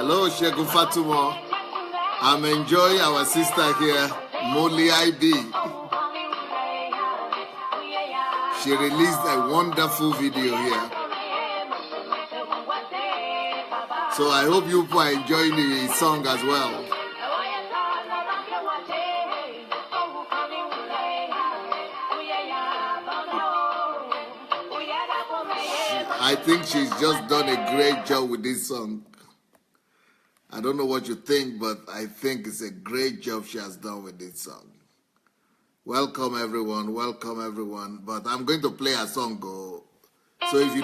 Hello, Shegun Fatumo. I'm enjoying our sister here, Molly IB. She released a wonderful video here. So I hope you people are enjoying the song as well. I think she's just done a great job with this song. I don't know what you think, but I think it's a great job she has done with this song. Welcome everyone, but I'm going to play a song. So if you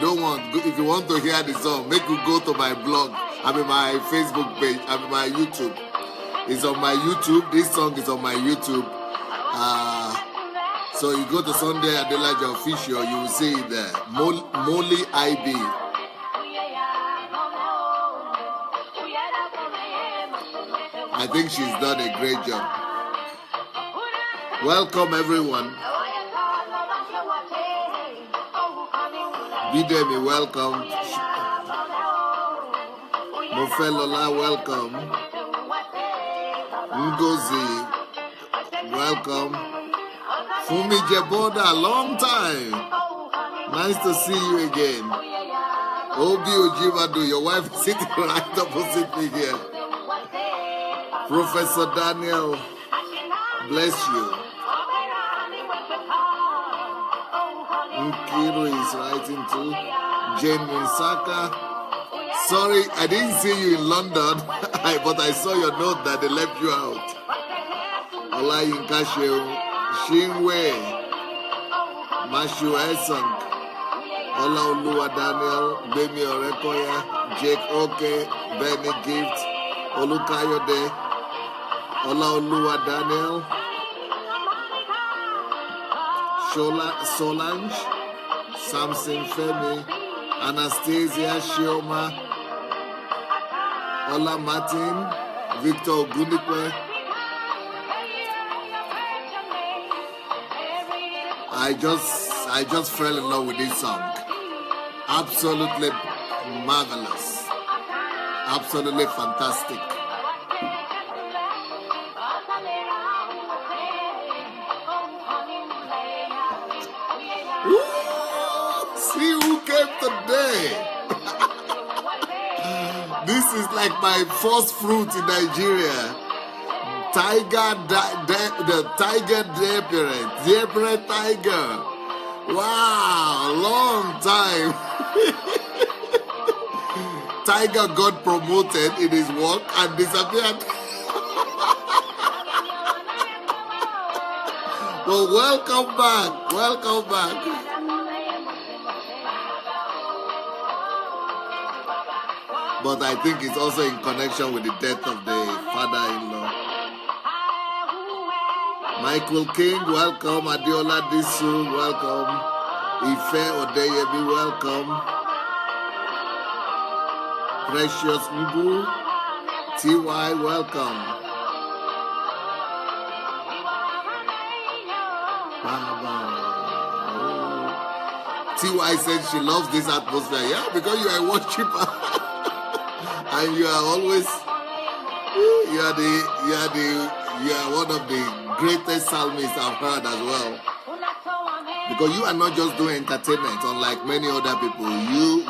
want to hear the song, make you go to my blog, my Facebook page, my YouTube. It's on my YouTube. This song is on my YouTube. So you go to Sunday Adelaja Official, you will see it there. Molly IB. I think she's done a great job. Welcome everyone. Bidemi, welcome. Mofelola, welcome. Ngozi, welcome. Fumi Jeboda, long time. Nice to see you again. Obi Ojibadu, your wife is sitting right opposite me here. Professor Daniel, bless you. Nkiru is writing too. Jane Winsaka. Sorry, I didn't see you in London, but I saw your note that they left you out. Olayinka Xinwei, Mashu Esang, Olaoluwa Daniel, Bemi Orekoya, Jake Oke, Benny Gift, Olukayode, Olaoluwa Daniel, Solange, Samson Femi, Anastasia Shioma, Ola Martin, Victor Ogundipe. I just fell in love with this song. Absolutely marvelous. Absolutely fantastic. Ooh, see who came today. This is like my first fruit in Nigeria. The tiger deer tiger. Wow, long time. Tiger got promoted in his work and disappeared. Well, welcome back. But I think it's also in connection with the death of the father-in-law. Michael King, welcome. Adiola Disu, welcome. Ife Odeyebi, welcome. Precious Ngu, TY, welcome. TY said she loves this atmosphere. Yeah, because you are a worshiper. And you are always, you are one of the greatest psalmists I've heard as well. Because you are not just doing entertainment, unlike many other people. You,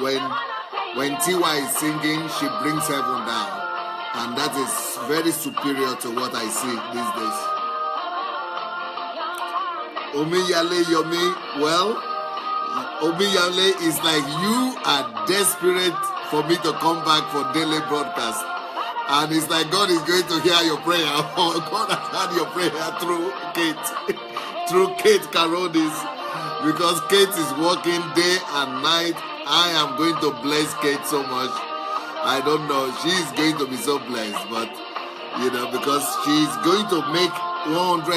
when TY is singing, she brings heaven down. And that is very superior to what I see these days. Omiyale Yomi, well, Omiyale is like you are desperate for me to come back for daily broadcast. And it's like God is going to hear your prayer. God has heard your prayer through Kate. Through Kate Carodis. Because Kate is working day and night. I am going to bless Kate so much. I don't know. She is going to be so blessed. But, because she's going to make 100,000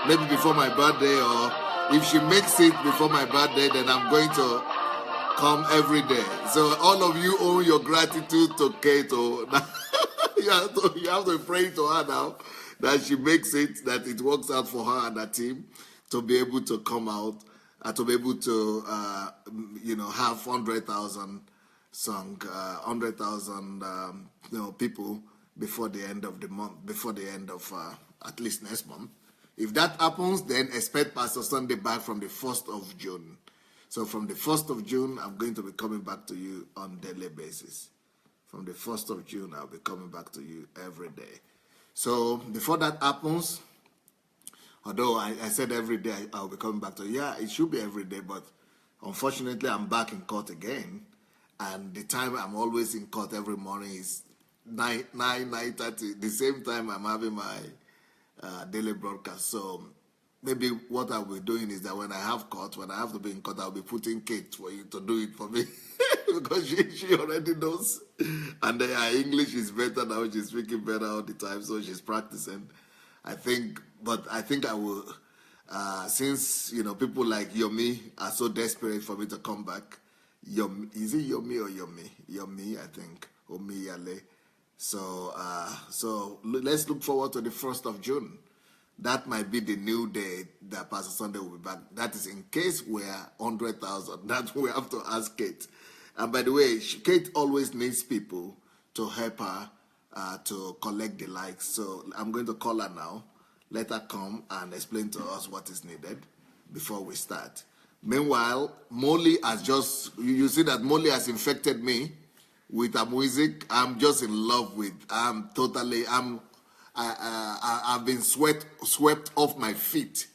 maybe before my birthday. Or if she makes it before my birthday, then I'm going to come every day. So all of you owe your gratitude to Kate. You have to pray to her now that she makes it, that it works out for her and her team to be able to come out, to be able to, have 100,000 song, 100,000 people before the end of the month, before the end of at least next month. If that happens, then expect Pastor Sunday back from the 1st of June. So from the 1st of June, I'm going to be coming back to you on a daily basis. From the 1st of June, I'll be coming back to you every day. So before that happens, although I said every day I'll be coming back to you, yeah, it should be every day, but unfortunately I'm back in court again. And the time I'm always in court every morning is 9:30, the same time I'm having my daily broadcast. So maybe what I'll be doing is that when I have court, when I have to be in court, I'll be putting Kate for you to do it for me. Because she already knows. And her English is better now. She's speaking better all the time, so she's practicing. I think I will, since, people like Yomi are so desperate for me to come back. Is it Yomi or Yomi? Yomi, I think. Omi Yale. So let's look forward to the 1st of June. That might be the new day that Pastor Sunday will be back. That is in case we're 100,000. That we have to ask Kate. And by the way, Kate always needs people to help her to collect the likes. So I'm going to call her now. Let her come and explain to us what is needed before we start. Meanwhile, Molly has you see that Molly has infected me with her music. I'm just in love with, I've been swept off my feet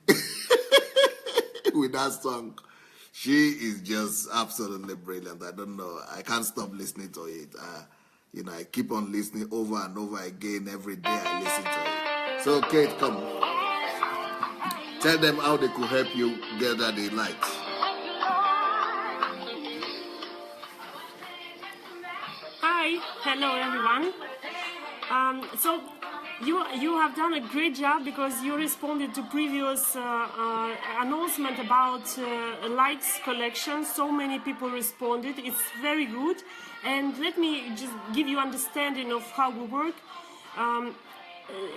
with that song. She is just absolutely brilliant. I don't know. I can't stop listening to it. I keep on listening over and over again. Every day I listen to it. So, Kate, come. Tell them how they could help you gather the likes. Hi. Hello, everyone. So you have done a great job because you responded to previous announcement about likes collection. So many people responded. It's very good. And let me just give you understanding of how we work.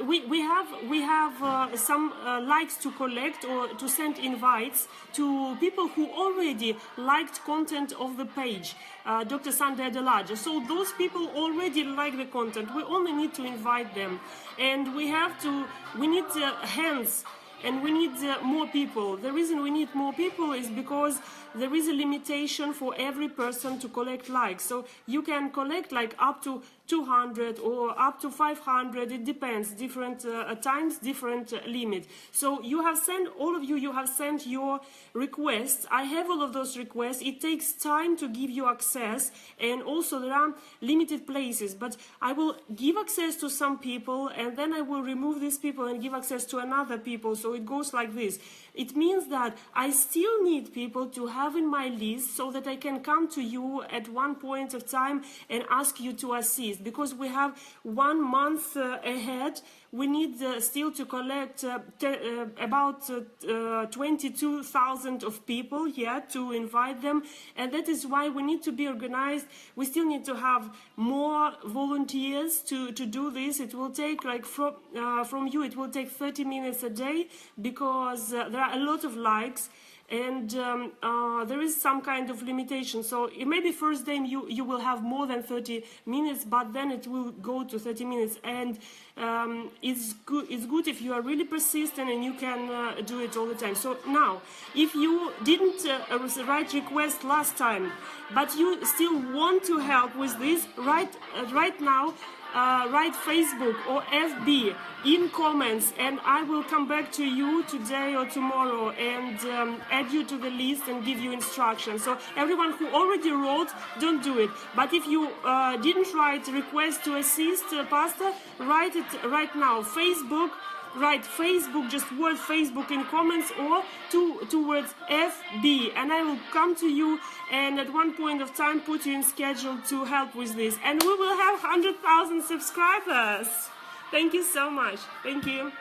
We have some likes to collect or to send invites to people who already liked content of the page, Dr. Sunday Adelaja. So those people already like the content. We only need to invite them, and we need hands, and we need more people. The reason we need more people is because there is a limitation for every person to collect likes. So you can collect like up to 200 or up to 500, it depends, different times, different limit. So all of you have sent your requests. I have all of those requests. It takes time to give you access, and also there are limited places, but I will give access to some people, and then I will remove these people and give access to another people. So it goes like this. It means that I still need people to have in my list so that I can come to you at one point of time and ask you to assist, because we have 1 month ahead. We need still to collect about 22,000 of people here to invite them, and that is why we need to be organized. We still need to have more volunteers to do this. It will take like from you, it will take 30 minutes a day, because there are a lot of likes, and there is some kind of limitation. So maybe first day you will have more than 30 minutes, but then it will go to 30 minutes, and it's good if you are really persistent and you can do it all the time. So now, if you didn't write request last time, but you still want to help with this, right now, write Facebook or FB in comments, and I will come back to you today or tomorrow and add you to the list and give you instructions. So everyone who already wrote, don't do it. But if you didn't write request to assist Pastor, write it right now. Facebook, write Facebook, just word Facebook in comments, or two words FB, and I will come to you and at one point of time put you in schedule to help with this, and we will have 100,000 subscribers. Thank you so much. Thank you.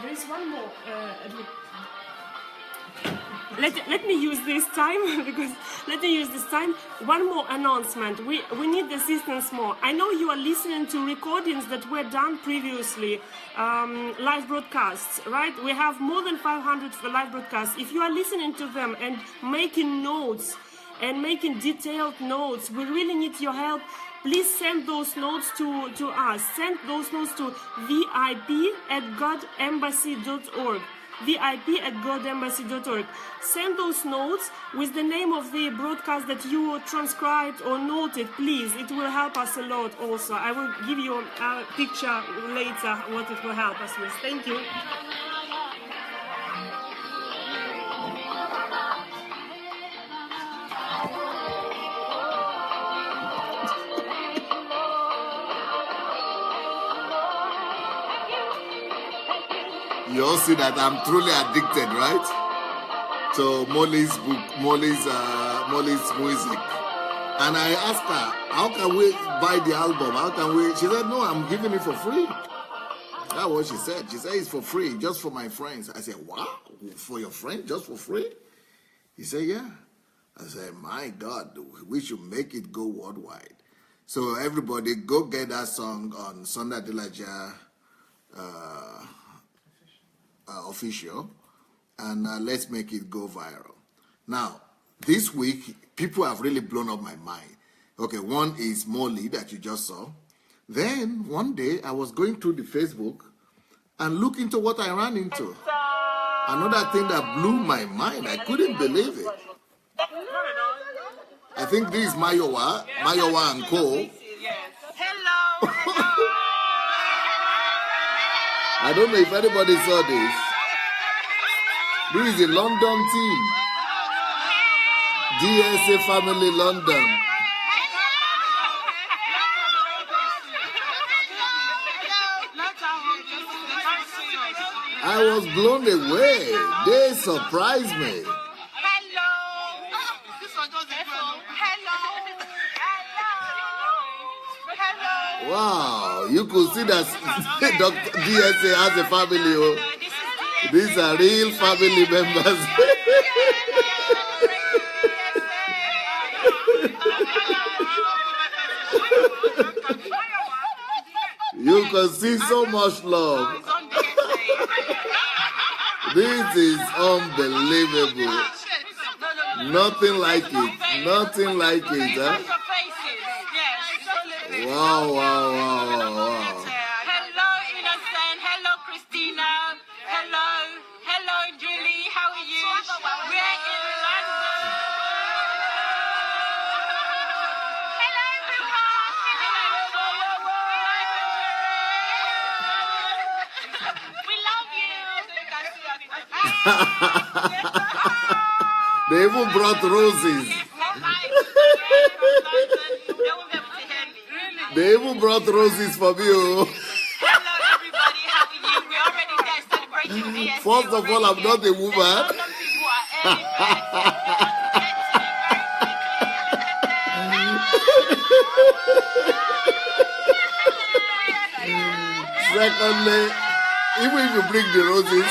There is one more. Let me use this time because let me use this time. One more announcement. We need assistance more. I know you are listening to recordings that were done previously, live broadcasts, right? We have more than 500 live broadcasts. If you are listening to them and making notes and making detailed notes, we really need your help. Please send those notes to us. Send those notes to vip@godembassy.org. vip@godembassy.org. Send those notes with the name of the broadcast that you transcribed or noted, please. It will help us a lot also. I will give you a picture later what it will help us with. Thank you. You all see that I'm truly addicted, right? To Molly's book, Molly's music. And I asked her, how can we buy the album? How can we? She said, no, I'm giving it for free. That's what she said. She said it's for free, just for my friends. I said, wow, for your friend, just for free? He said, yeah. I said, my God, we should make it go worldwide. So everybody, go get that song on Sunday Adelaja official, and let's make it go viral. Now, this week, people have really blown up my mind. Okay, one is Molly that you just saw. Then, one day, I was going through the Facebook and look into what I ran into. Another thing that blew my mind, I couldn't believe it. I think this is Mayowa and Co. Hello. I don't know if anybody saw this. This is the London team. DSA Family London. I was blown away. They surprised me. Wow, you could see that Dr. DSA has a family. Oh. These are real family members. You can see so much love. This is unbelievable. Nothing like it. Nothing like it, huh? Wow. Hello, Innocent. Hello, Christina. Hello, Julie. How are you? We're in London. Hello, everyone. We love you. They even brought roses. They even brought roses for me. Hello, everybody. How are you? We're already there celebrating BS. First of all, I'm not a woman. Secondly, even if you bring the roses,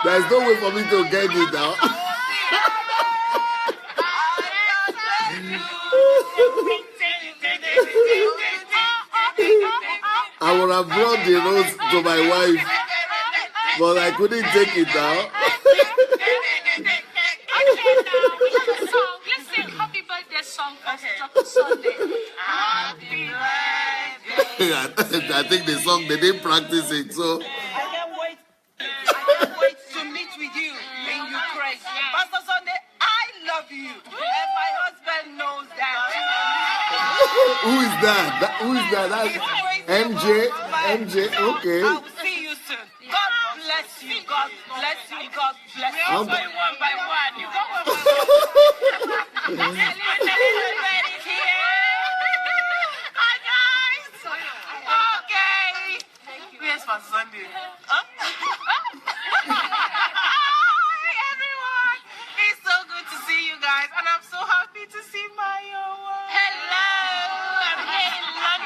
there's no way for me to get it now. I would have brought the rose to my wife, but I couldn't take it now. Let's sing happy birthday song for Dr. Sunday. Happy birthday. I think the song, they didn't practice it, so. I can't wait to meet with you in Ukraine. Pastor Sunday, I love you. And my husband knows that. Who is that? Who is that? That's MJ. Okay. I will see you soon. God bless you. God bless you. God bless you. We're going one by one. You go one by one. Everybody's here. Hi, guys. Okay. Where's Pastor Sunday? Hi, everyone. It's so good to see you guys. And I'm so happy to see Mayowa. Hello. I'm here in London.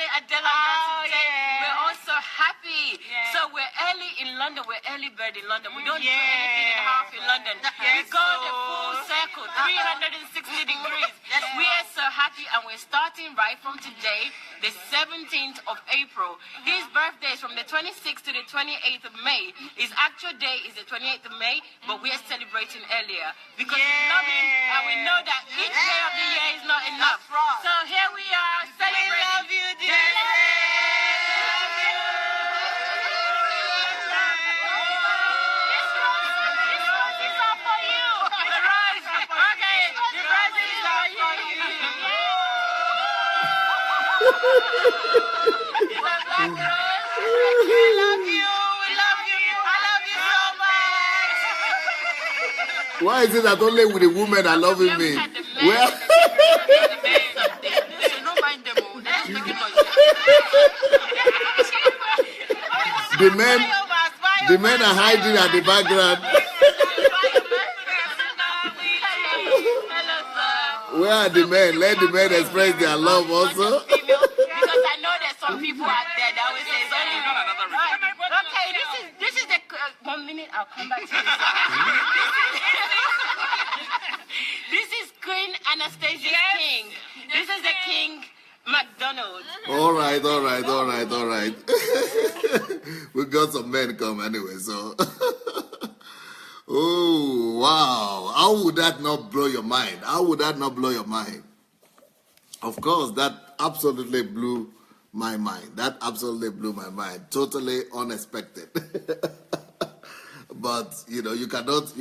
Sunday Adelaja today. yeah. We're also happy. Yeah. So we're early in London. We're early bird in London. We don't do Yeah. anything in half in London. We Yes, go the so- full circle, 360 degrees. Yes. We are so happy, and we're starting right from today, the 17th of April. His birthday is from the 26th to the 28th of May. His actual day is the 28th of May, but we are celebrating earlier because we love him, and we know that each day of the year is not enough. That's right. So here we are celebrating. We love you, dear. Yes. This rose is all for you. The rose. Okay. The rose is all for you. It's a black rose. We love you. We love you. I love you so much. Why is it that only with the women are loving me? Well, Don't mind them. They're making noise. the men are hiding at the background. Where are the men? Let the men express their love also. Because I know there's some people out there that always say it's only okay, this is the 1 minute. I'll come back to this. This is Queen Anastasia King. This is the King McDonald. All right. We got some men come anyway, so. Oh, wow. How would that not blow your mind? Of course, that absolutely blew my mind. Totally unexpected. But, you cannot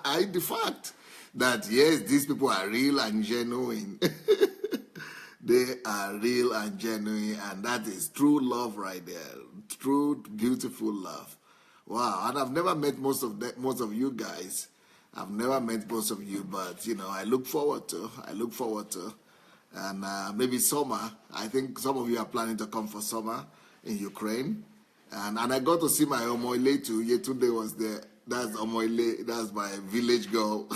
hide the fact that, yes, these people are real and genuine. They are real and genuine, and that is true love right there. True, beautiful love. Wow, and I've never met most of you guys. I've never met most of you, but, I look forward to. And maybe summer, I think some of you are planning to come for summer in Ukraine. And I got to see my Omoile too. Yetunde was there. That's Omoile. That's my village girl.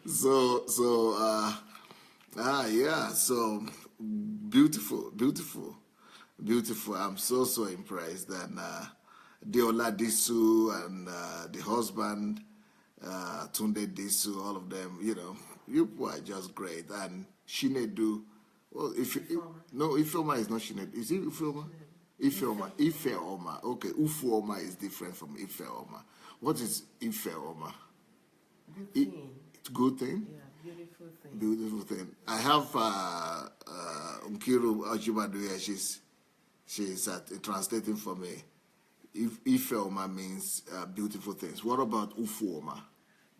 So beautiful. I'm so impressed. And Deola Disu and the husband, Tunde Disu, all of them, you people are just great. And Shinedu, well, Ifeoma is not Shinedu. Is it Ifeoma? Ifeoma. Okay, Ufuoma is different from Ifeoma. What is Ifeoma? Good thing. It's good thing? Yeah, beautiful thing. Beautiful thing. I have Nkiru Ojibadu here. She's translating for me. Ifeoma means beautiful things. What about Ufuoma?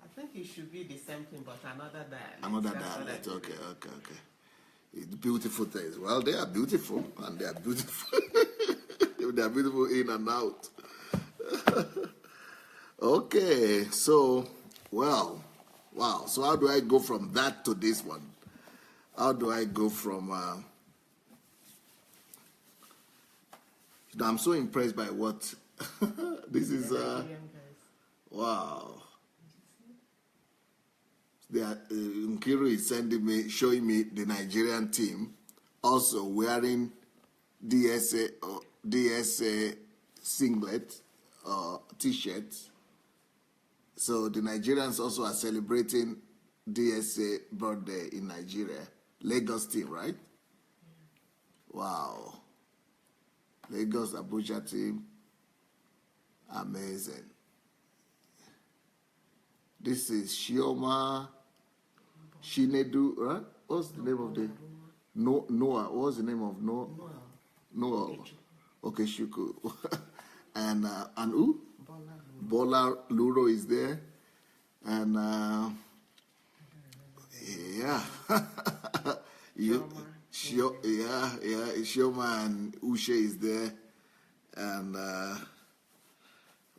I think it should be the same thing, but another dialect. Another That's what dialect. I Okay. It's beautiful things. Well, they are beautiful, and they are beautiful. They are beautiful in and out. Okay, so, wow. So how do I go from that to this one? How do I go from... I'm so impressed by what... this is... wow. Nkiru is showing me the Nigerian team also wearing DSA singlet t-shirts. So the Nigerians also are celebrating DSA birthday in Nigeria. Lagos team, right? Wow. Lagos Abuja team. Amazing. This is Shioma Shinedu, right? What's the name of the Noah? What's the name of Noah? Okay, Shuku. And who? Bola Luro is there. And yeah. Shioma and Ushe is there. And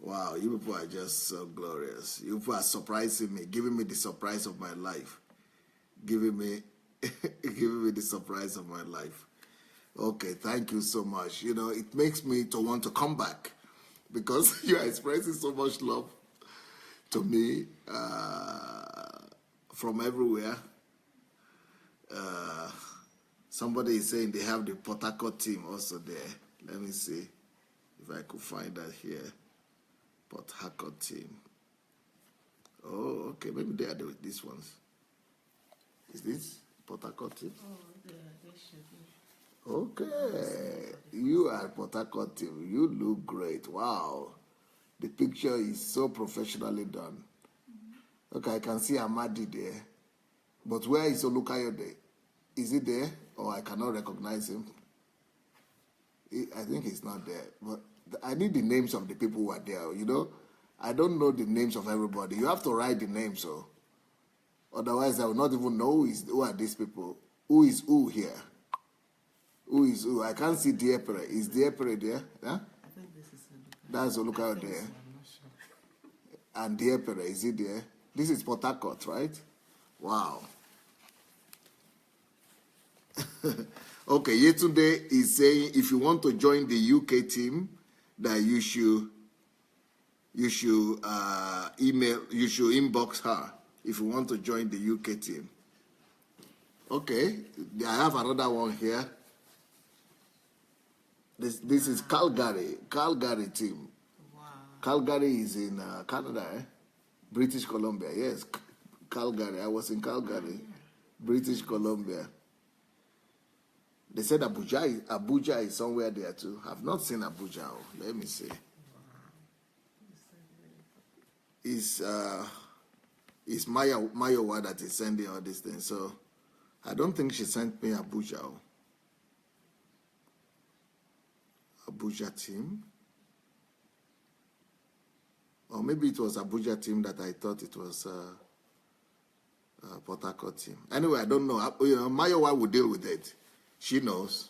wow, you people are just so glorious. You people are surprising me, giving me the surprise of my life. Giving me the surprise of my life. Okay, thank you so much. It makes me to want to come back because you are expressing so much love to me from everywhere. Somebody is saying they have the Port Harcourt team also there. Let me see if I could find that here. Port Harcourt team. Oh, okay. Maybe they are these ones. Is this Port Harcourt team? Oh, they should be. Okay. You are Port Harcourt team. You look great. Wow. The picture is so professionally done. Okay, I can see Amadi there. But where is Olukayode? Is he there? Or I cannot recognize him? I think he's not there. But I need the names of the people who are there. You know, I don't know the names of everybody. You have to write the names, so. Otherwise, I will not even know who are these people. Who is who here? Who is who? I can't see Diepere. Is Diepere there? Yeah? I think this is Oluka. That's Olukayode there. So, I'm not sure. And Diepere, is he there? This is Port Harcourt, right? Wow. Okay, Yetunde is saying if you want to join the UK team, that you should inbox her if you want to join the UK team. Okay, I have another one here. This is Calgary team. Wow. Calgary is in Canada, British Columbia. Yes, Calgary. I was in Calgary, British Columbia. They said Abuja is somewhere there too. I've not seen Abuja. Let me see. It's Mayowa that is sending all these things. So I don't think she sent me Abuja. Abuja team. Or maybe it was Abuja team that I thought it was Port Harcourt team. Anyway, I don't know. Mayowa will deal with it. She knows.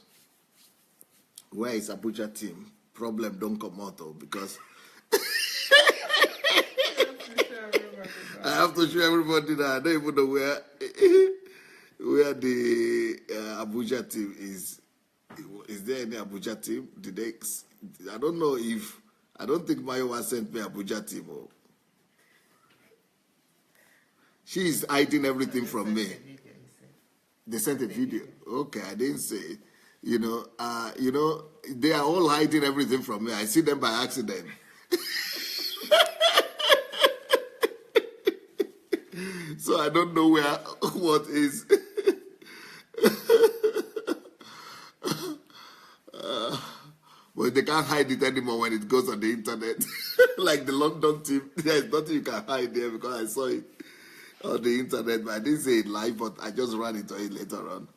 Where is Abuja team? Problem don't come out because I have to show everybody that I don't even know where the Abuja team is. Is there any Abuja team? I don't know if. I don't think Mayowa sent me Abuja team. She is hiding everything from me. They sent a video. Okay, I didn't say it. They are all hiding everything from me. I see them by accident. So I don't know what is. But they can't hide it anymore when it goes on the internet. Like the London team, there's nothing you can hide there because I saw it on the internet, but I didn't say it live, but I just ran into it later on.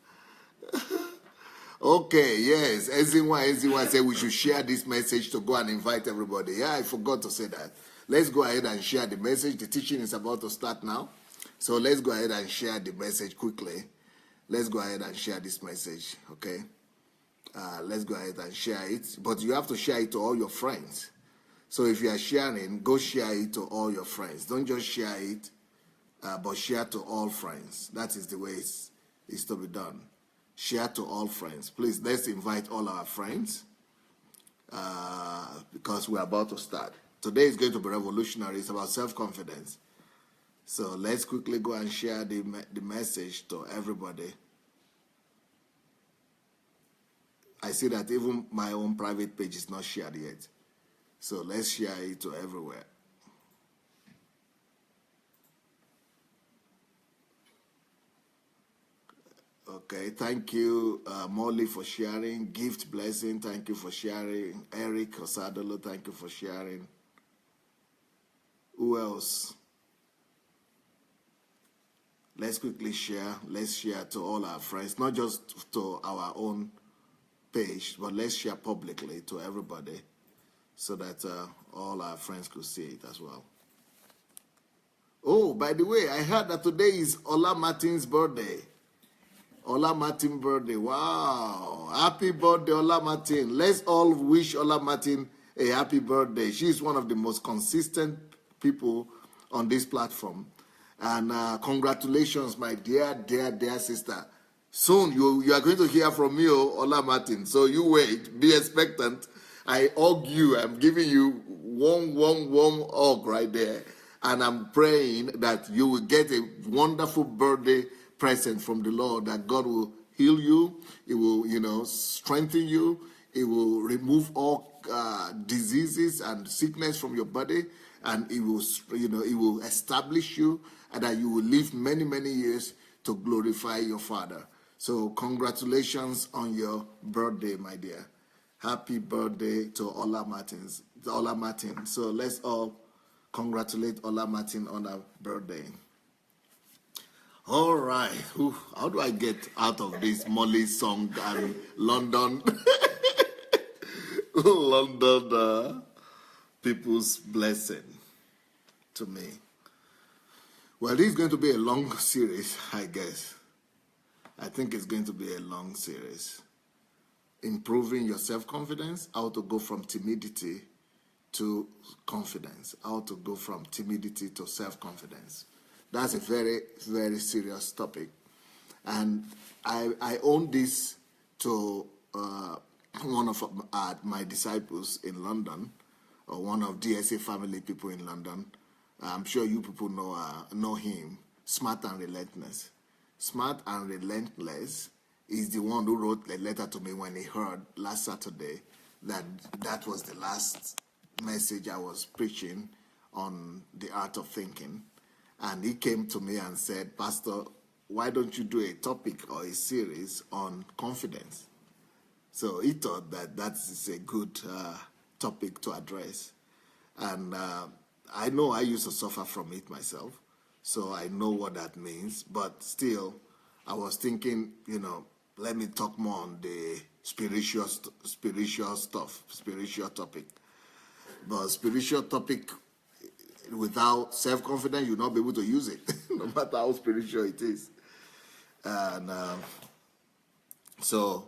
Okay, yes. Xinwei said we should share this message to go and invite everybody. Yeah, I forgot to say that. Let's go ahead and share the message. The teaching is about to start now. So let's go ahead and share the message quickly. Let's go ahead and share this message, okay? Let's go ahead and share it. But you have to share it to all your friends. So if you are sharing, go share it to all your friends. Don't just share it, but share to all friends. That is the way it's to be done. Share to all friends. Please, let's invite all our friends because we're about to start. Today is going to be revolutionary. It's about self-confidence. So let's quickly go and share the message to everybody. I see that even my own private page is not shared yet. So let's share it to everywhere. Okay, thank you, Molly, for sharing. Gift Blessing, thank you for sharing. Eric Osadolo, thank you for sharing. Who else? Let's quickly share. Let's share to all our friends, not just to our own page, but let's share publicly to everybody so that all our friends could see it as well. Oh, by the way, I heard that today is Ola Martin's birthday. Ola Martin birthday. Wow. Happy birthday, Ola Martin. Let's all wish Ola Martin a happy birthday. She's one of the most consistent people on this platform. And congratulations, my dear sister. Soon you are going to hear from me, Ola Martin. So you wait, be expectant. I hug you. I'm giving you warm hug right there. And I'm praying that you will get a wonderful birthday present from the Lord, that God will heal you. It will, strengthen you. It will remove all diseases and sickness from your body, and it will, it will establish you, and that you will live many, many years to glorify your Father. So congratulations on your birthday, my dear. Happy birthday to Ola Martin. So let's all congratulate Ola Martin on her birthday. All right. How do I get out of this Molly song and London people's blessing to me? Well, this is going to be a long series, I guess. I think it's going to be a long series. Improving your self-confidence, how to go from timidity to confidence, how to go from timidity to self-confidence. That's a very, very serious topic. And I own this to one of my disciples in London, or one of DSA family people in London. I'm sure you people know him, Smart and Relentless. Smart and Relentless is the one who wrote a letter to me when he heard last Saturday that was the last message I was preaching on the art of thinking. And he came to me and said, Pastor, why don't you do a topic or a series on confidence? So he thought that is a good topic to address. And I know I used to suffer from it myself, so I know what that means. But still, I was thinking, let me talk more on the spiritual topic. But spiritual topic, without self-confidence, you'll not be able to use it, no matter how spiritual it is. And so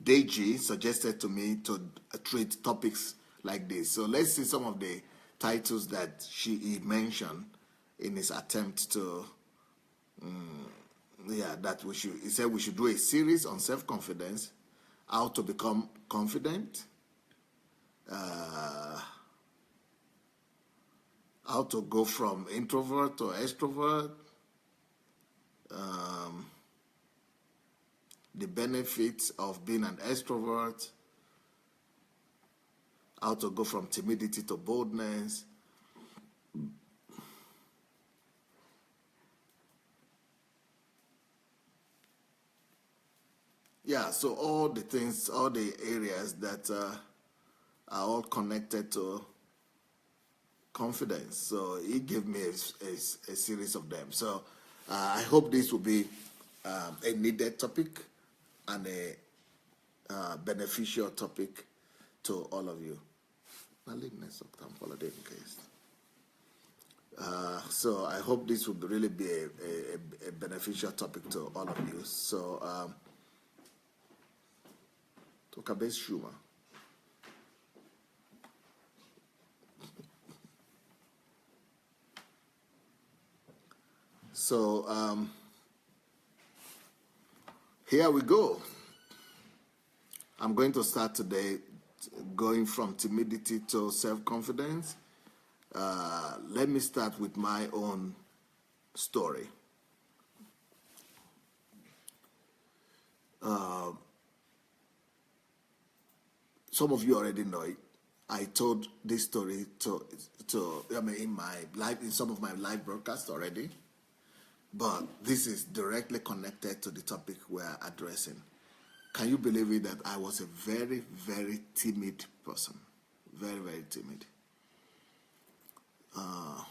Deji suggested to me to treat topics like this. So let's see some of the titles that he mentioned in his attempt to, he said we should do a series on self-confidence, how to become confident, how to go from introvert to extrovert, the benefits of being an extrovert, how to go from timidity to boldness. Yeah, so all the things, all the areas that are all connected to confidence. So he gave me a series of them. So I hope this will be a needed topic and a beneficial topic to all of you. So I hope this will really be a beneficial topic to all of you. So talk about Schumer. So here we go. I'm going to start today going from timidity to self-confidence. Let me start with my own story. Some of you already know it. I told this story in my live, in some of my live broadcasts already, but this is directly connected to the topic we're addressing. Can you believe it that I was a very, very timid person? Very, very timid.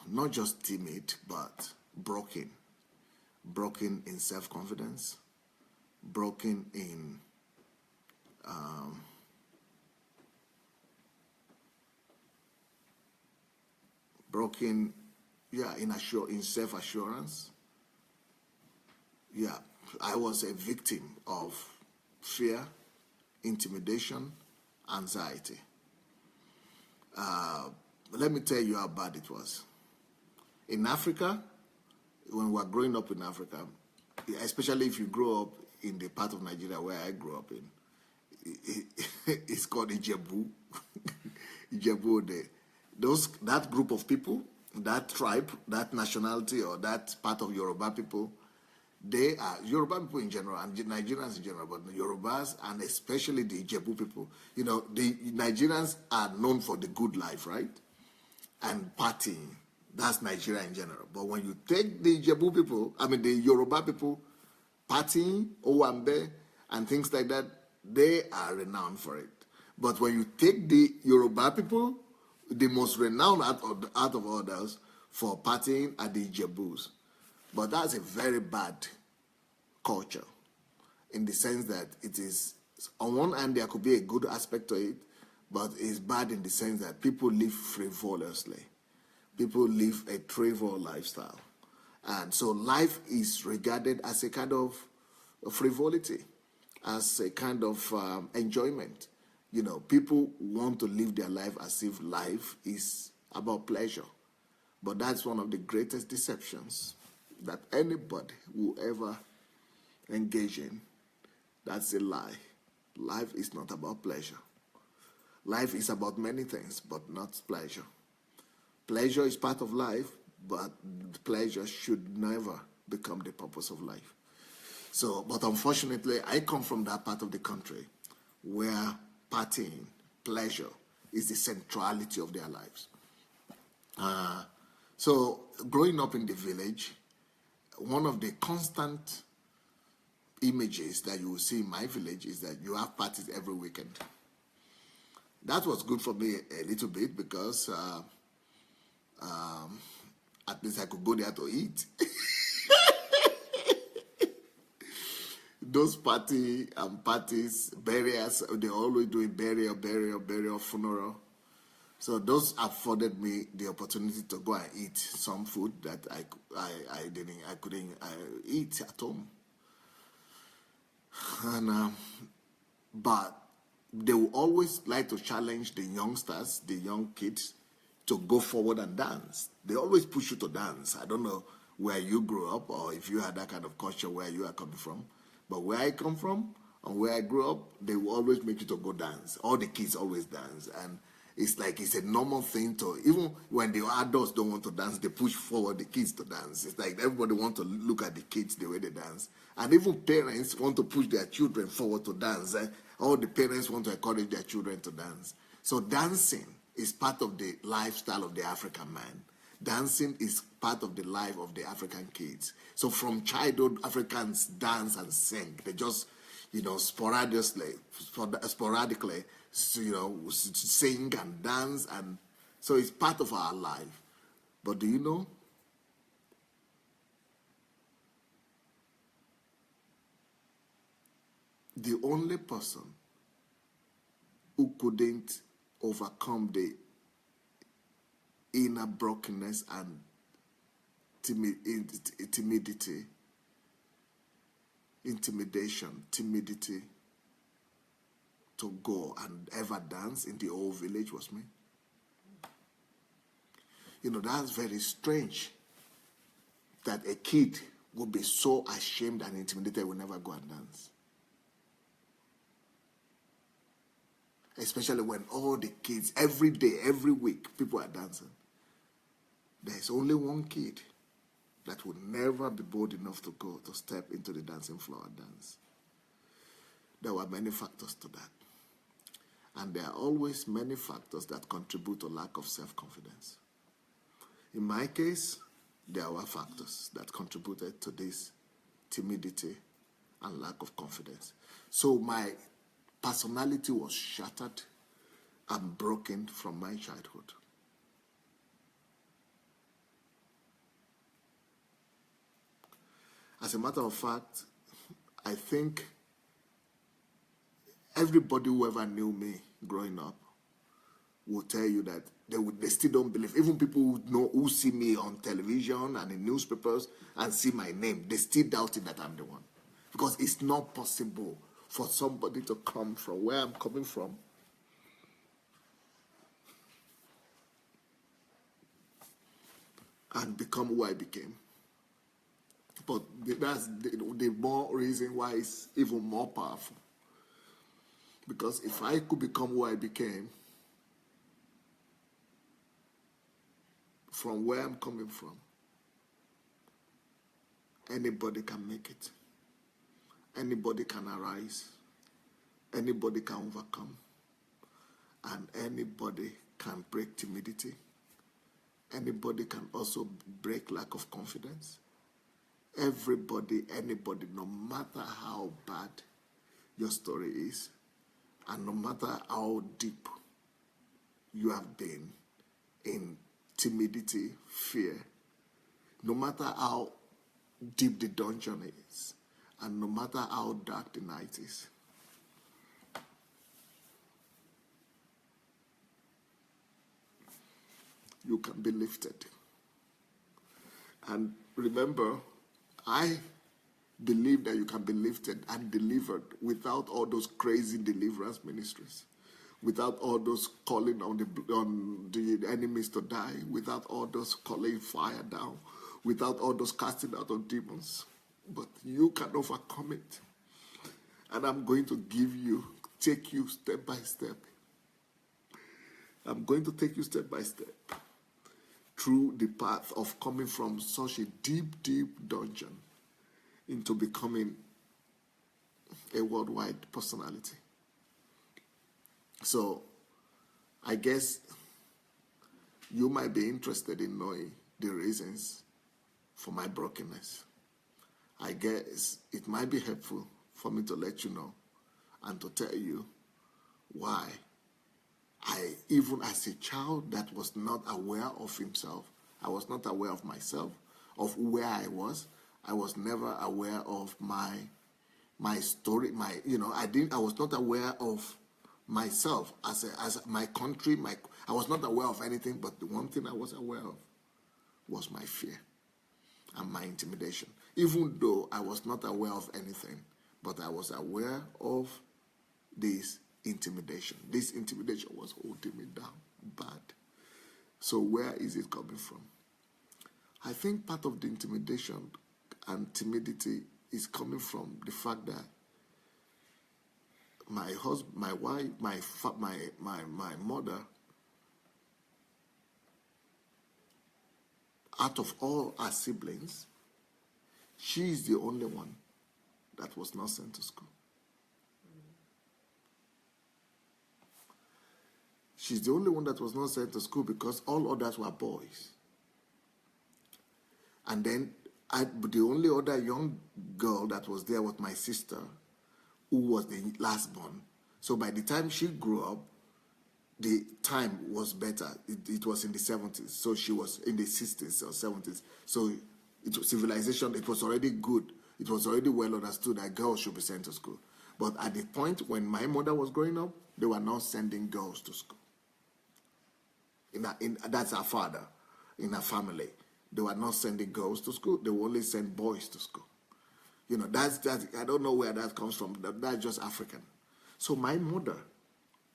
Not just timid, but broken. Broken in self-confidence. Broken in in self-assurance. Yeah, I was a victim of fear, intimidation, anxiety. Let me tell you how bad it was. In Africa, when we were growing up in Africa, especially if you grow up in the part of Nigeria where I grew up in, it's called Ijebu. Ijebu, that group of people, that tribe, that nationality, or that part of Yoruba people, they are Yoruba people in general and Nigerians in general, but the Yorubas and especially the Ijebu people, you know, the Nigerians are known for the good life, right? And partying. That's Nigeria in general. But when you take the Ijebu people, I mean the Yoruba people, partying, Owambe, and things like that, they are renowned for it. But when you take the Yoruba people, the most renowned out of others for partying are the Ijebus. But that's a very bad culture in the sense that it is, on one hand, there could be a good aspect to it, but it's bad in the sense that people live frivolously. People live a trivial lifestyle. And so life is regarded as a kind of frivolity, as a kind of enjoyment. You know, people want to live their life as if life is about pleasure. But that's one of the greatest deceptions that anybody will ever engage in. That's a lie. Life is not about pleasure. Life is about many things, but not pleasure. Pleasure is part of life, but pleasure should never become the purpose of life. So, but unfortunately, I come from that part of the country where partying, pleasure, is the centrality of their lives. So, growing up in the village, one of the constant images that you will see in my village is that you have parties every weekend. That was good for me a little bit because at least I could go there to eat. Those parties, burials, they're always doing burial, funeral. So those afforded me the opportunity to go and eat some food that I couldn't eat at home. And but they will always like to challenge the youngsters, the young kids, to go forward and dance. They always push you to dance. I don't know where you grew up or if you had that kind of culture where you are coming from. But where I come from and where I grew up, they will always make you to go dance. All the kids always dance. And it's like it's a normal thing to, even when the adults don't want to dance, they push forward the kids to dance. It's like everybody wants to look at the kids the way they dance. And even parents want to push their children forward to dance. All the parents want to encourage their children to dance. So dancing is part of the lifestyle of the African man. Dancing is part of the life of the African kids. So from childhood, Africans dance and sing. They just, sporadically, sing and dance. And so it's part of our life. But do you know? The only person who couldn't overcome the inner brokenness and timidity to go and ever dance in the old village was me. That's very strange that a kid would be so ashamed and intimidated he will never go and dance. Especially when all the kids, every day, every week, people are dancing. There's only one kid that would never be bold enough to go to step into the dancing floor and dance. There were many factors to that. And there are always many factors that contribute to lack of self-confidence. In my case, there were factors that contributed to this timidity and lack of confidence. So my personality was shattered and broken from my childhood. As a matter of fact, I think everybody who ever knew me growing up will tell you that they still don't believe. Even people who see me on television and in newspapers and see my name, they still doubting that I'm the one. Because it's not possible for somebody to come from where I'm coming from and become who I became. But that's the more reason why it's even more powerful. Because if I could become who I became, from where I'm coming from, anybody can make it. Anybody can arise. Anybody can overcome. And anybody can break timidity. Anybody can also break lack of confidence. Everybody, anybody, no matter how bad your story is, and no matter how deep you have been in timidity, fear, no matter how deep the dungeon is, and no matter how dark the night is, you can be lifted. And remember, I believe that you can be lifted and delivered without all those crazy deliverance ministries, without all those calling on the enemies to die, without all those calling fire down, without all those casting out of demons. But you can overcome it. And I'm going to take you step by step. I'm going to take you step by step through the path of coming from such a deep, deep dungeon into becoming a worldwide personality. So, I guess you might be interested in knowing the reasons for my brokenness. I guess it might be helpful for me to let you know and to tell you why I, even as a child that was not aware of himself, I was not aware of myself, of where I was never aware of my story, I was not aware of myself as my country, I was not aware of anything, but the one thing I was aware of was my fear and my intimidation. Even though I was not aware of anything, but I was aware of this intimidation. This intimidation was holding me down bad. So where is it coming from? I think part of the intimidation and timidity is coming from the fact that my husband, my wife, my mother, out of all our siblings, she is the only one that was not sent to school. She's the only one that was not sent to school because all others were boys. And then the only other young girl that was there was my sister, who was the last born. So by the time she grew up, the time was better. It was in the 70s. So she was in the 60s or 70s. So civilization, it was already good. It was already well understood that girls should be sent to school. But at the point when my mother was growing up, they were not sending girls to school. That's our father, in our family. They were not sending girls to school. They would only send boys to school. That's I don't know where that comes from. That's just African. So my mother,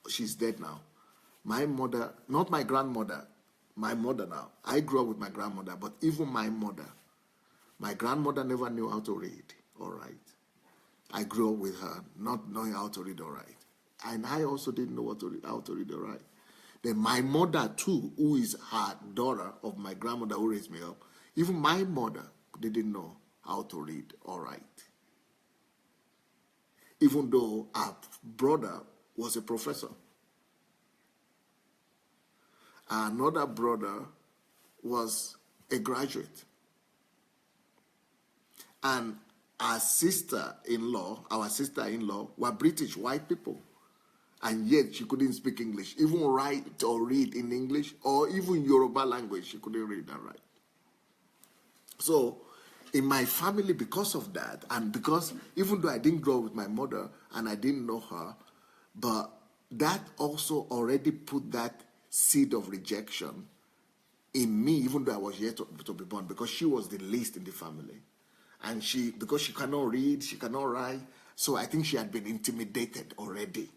she's dead now. My mother, not my grandmother, my mother now. I grew up with my grandmother, but even my grandmother never knew how to read or write. I grew up with her not knowing how to read or write. And I also didn't know how to read or write. Then my mother too, who is her daughter of my grandmother who raised me up, even my mother didn't know how to read or write. Even though our brother was a professor. Another brother was a graduate. And our sister-in-law were British white people. And yet she couldn't speak English, even write or read in English, or even Yoruba language, she couldn't read and write. So in my family, because of that, and because even though I didn't grow up with my mother and I didn't know her, but that also already put that seed of rejection in me, even though I was yet to be born, because she was the least in the family. And because she cannot read, she cannot write, so I think she had been intimidated already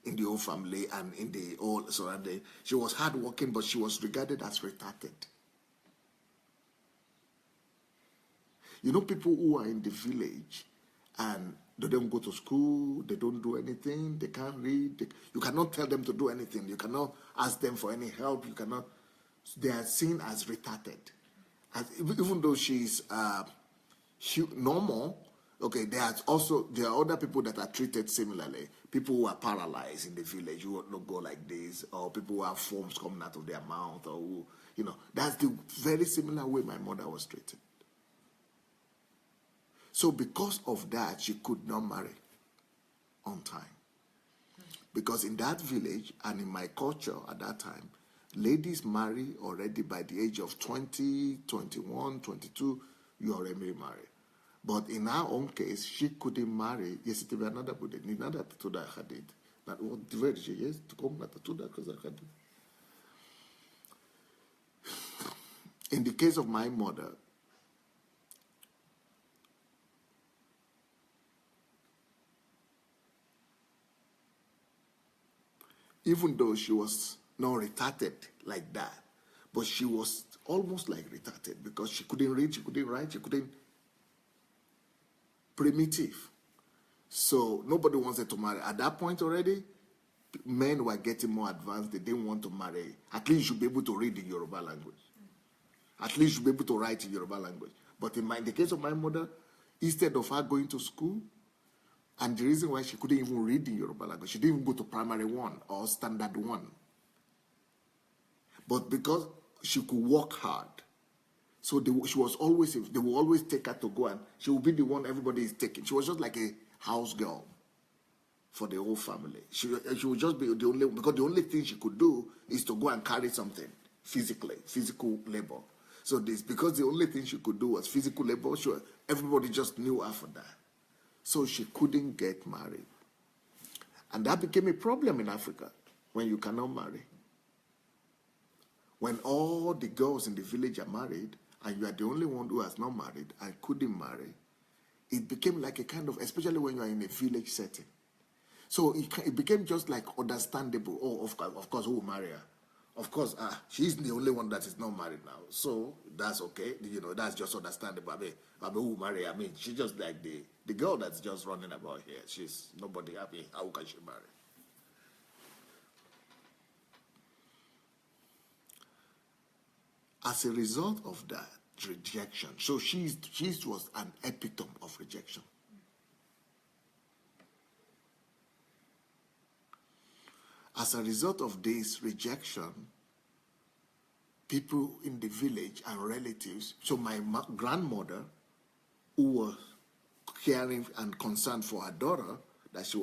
in the whole family and in the whole surrounding. She was hardworking, but she was regarded as retarded. People who are in the village and they don't go to school, they don't do anything, they can't read. You cannot tell them to do anything. You cannot ask them for any help. You cannot. they are seen as retarded. And even though she's normal, okay, there are other people that are treated similarly. People who are paralyzed in the village, who will not go like this, or people who have foams coming out of their mouth, or who, that's the very similar way my mother was treated. So because of that, she could not marry on time. Because in that village and in my culture at that time, ladies marry already by the age of 20, 21, 22, you already married. But in our own case, she couldn't marry. Yes, it was another good thing. Another to that I did. But what the very yes to come to that because I had. In the case of my mother, even though she was not retarded like that, but she was almost like retarded because she couldn't read, she couldn't write, she couldn't primitive. So nobody wanted to marry. At that point already, men were getting more advanced. They didn't want to marry. At least you should be able to read in Yoruba language. At least you should be able to write in Yoruba language. But in the case of my mother, instead of her going to school, and the reason why she couldn't even read in Yoruba language, she didn't even go to primary 1 or standard 1. But because she could work hard, so they will always take her to go, and she will be the one everybody is taking. She was just like a house girl for the whole family. She would just be because the only thing she could do is to go and carry something physical labor. So because the only thing she could do was physical labor, everybody just knew her for that. So she couldn't get married. And that became a problem in Africa when you cannot marry. When all the girls in the village are married and you are the only one who has not married and couldn't marry, it became like a kind of, especially when you are in a village setting. So it became just like understandable. Oh, of course, who will marry her? Of course, she's the only one that is not married now. So that's okay. That's just understandable. I mean, who will marry her? I mean, she's just like the girl that's just running about here. She's nobody happy. How can she marry? As a result of that rejection, so she was an epitome of rejection. As a result of this rejection, people in the village and relatives, so my grandmother, who was caring and concerned for her daughter, that she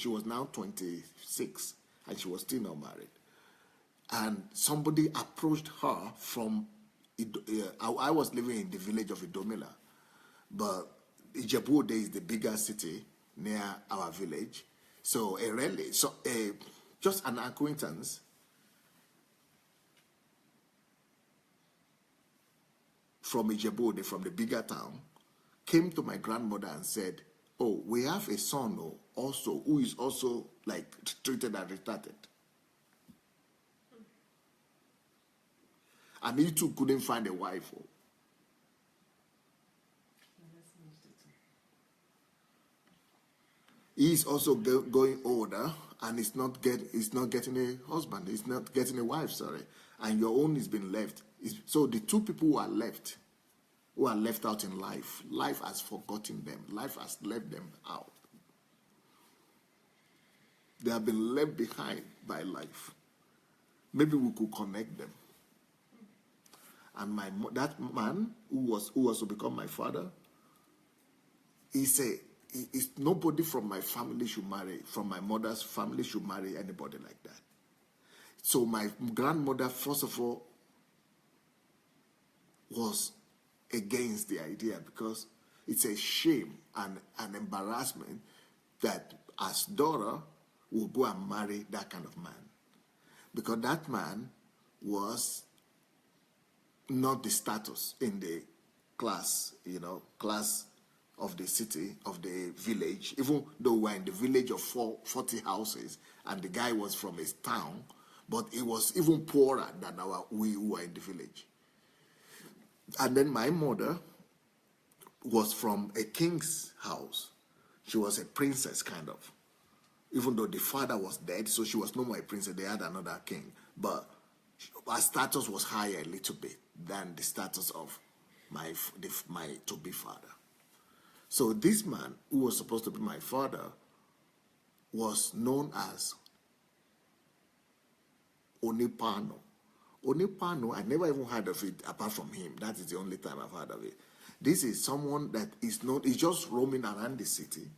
was now 26 and she was still not married. And somebody approached her from, I was living in the village of Idomila, but Ijebu-Ode is the bigger city near our village. So just an acquaintance from Ijebu-Ode, from the bigger town, came to my grandmother and said, oh, we have a son also who is also like treated and retarded. And he too couldn't find a wife. He is also going older and is not getting a husband. He's not getting a wife, sorry. And your own has been left. So the two people who are left out in life has forgotten them. Life has left them out. They have been left behind by life. Maybe we could connect them. And that man who was to become my father, he said, nobody from my family should marry, from my mother's family should marry anybody like that. So my grandmother, first of all, was against the idea because it's a shame and an embarrassment that as daughter will go and marry that kind of man. Because that man was not the status in the class of the city, of the village, even though we're in the village of 40 houses and the guy was from his town, but it was even poorer than we who were in the village. And then my mother was from a king's house. She was a princess, kind of. Even though the father was dead, so she was no more a princess. They had another king. But our status was higher a little bit than the status of my to-be father. So this man, who was supposed to be my father, was known as Onipano. Onipano, I never even heard of it apart from him. That is the only time I've heard of it. This is someone that is not, is just roaming around the city,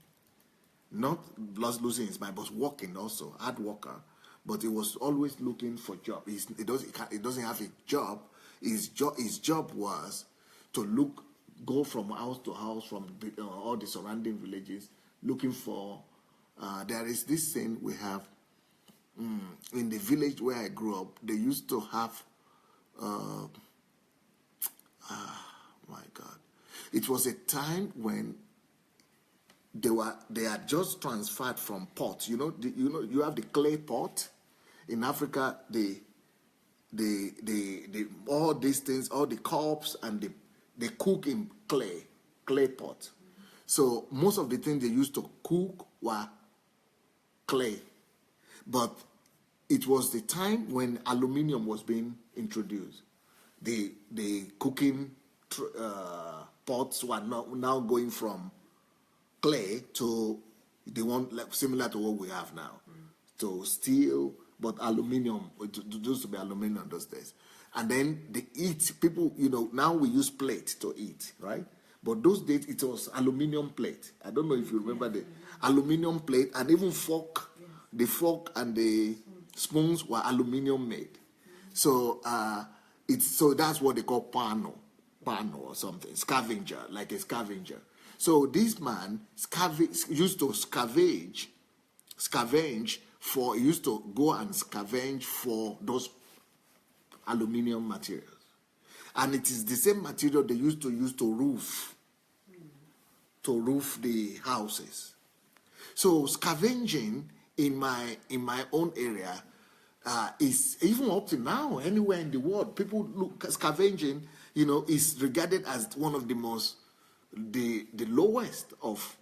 not losing his mind, but working also, hard worker. But he was always looking for job. He doesn't have a job. His job was to go from house to house, from all the surrounding villages, looking for. There is this thing we have in the village where I grew up. They used to have. My God, it was a time when they had just transferred from pots. You have the clay pot in Africa. All these things, all the cups, and they cook in clay pot. So most of the things they used to cook were clay. But it was the time when aluminium was being introduced. The cooking pots were now going from clay to the one similar to what we have now, to steel, but aluminium. It used to be aluminium those days. And then they eat, people, now we use plate to eat, right? But those days it was aluminium plate. I don't know if you remember the aluminium plate, and even fork. The fork and the spoons were aluminium made. So so that's what they call pano or something, scavenger, like a scavenger. So this man used to scavenge for, he used to go and scavenge for those aluminium materials. And it is the same material they used to use to roof the houses. So scavenging in my own area is, even up to now, anywhere in the world, people look scavenging, is regarded as one of the most, the lowest of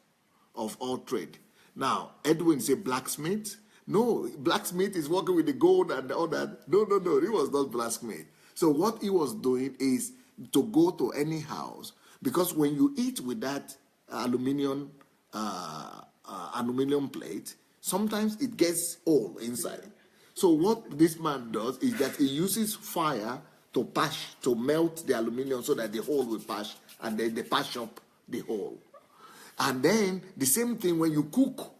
all trade. Now, Edwin said blacksmith. No, blacksmith is working with the gold and all that. No, he was not blacksmith. So what he was doing is to go to any house, because when you eat with that aluminium plate, sometimes it gets old inside. So what this man does is that he uses fire to melt the aluminium so that the hole will patch, and then they patch up the hole. And then the same thing when you cook,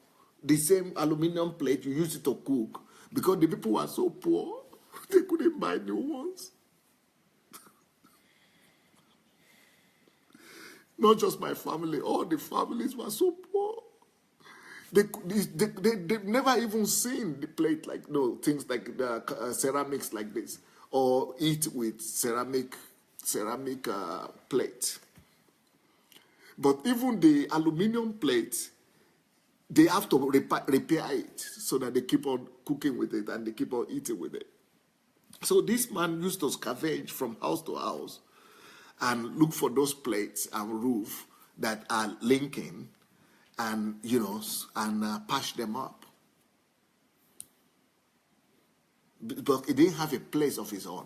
the same aluminium plate, you use it to cook, because the people were so poor, they couldn't buy new ones. Not just my family, all the families were so poor. They've never even seen the plate things like the ceramics like this, or eat with ceramic plate. But even the aluminium plate, they have to repair it so that they keep on cooking with it and they keep on eating with it. So this man used to scavenge from house to house and look for those plates and roof that are linking, and patch them up. But he didn't have a place of his own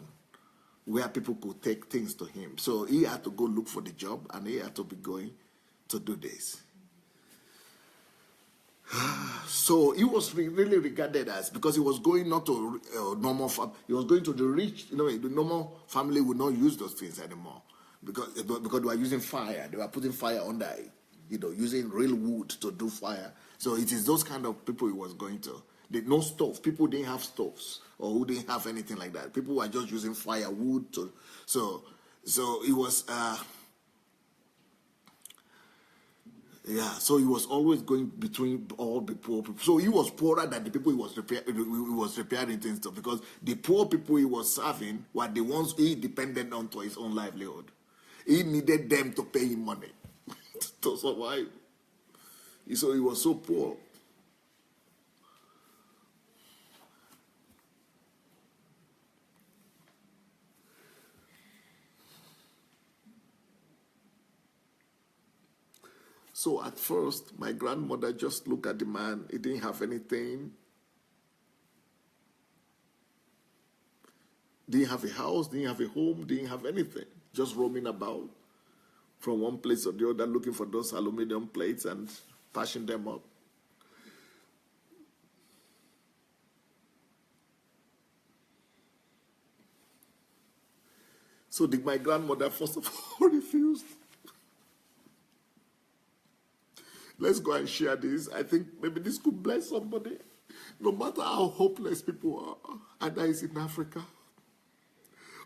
where people could take things to him. So he had to go look for the job, and he had to be going to do this. So he was really regarded as, because he was going not to normal he was going to the rich. The normal family would not use those things anymore, because they were using fire. They were putting fire under it, using real wood to do fire. So it is those kind of people he was going to. No stove. People didn't have stoves, or who didn't have anything like that. People were just using firewood to. So it was. So he was always going between all the poor people. So he was poorer than the people he was repairing things to, because the poor people he was serving were the ones he depended on to his own livelihood. He needed them to pay him money to survive. So he was so poor. So at first, my grandmother just looked at the man. He didn't have anything. Didn't have a house, didn't have a home, didn't have anything. Just roaming about from one place to the other, looking for those aluminum plates and patching them up. So my grandmother, first of all, refused. Let's go and share this. I think maybe this could bless somebody. No matter how hopeless people are, either it's in Africa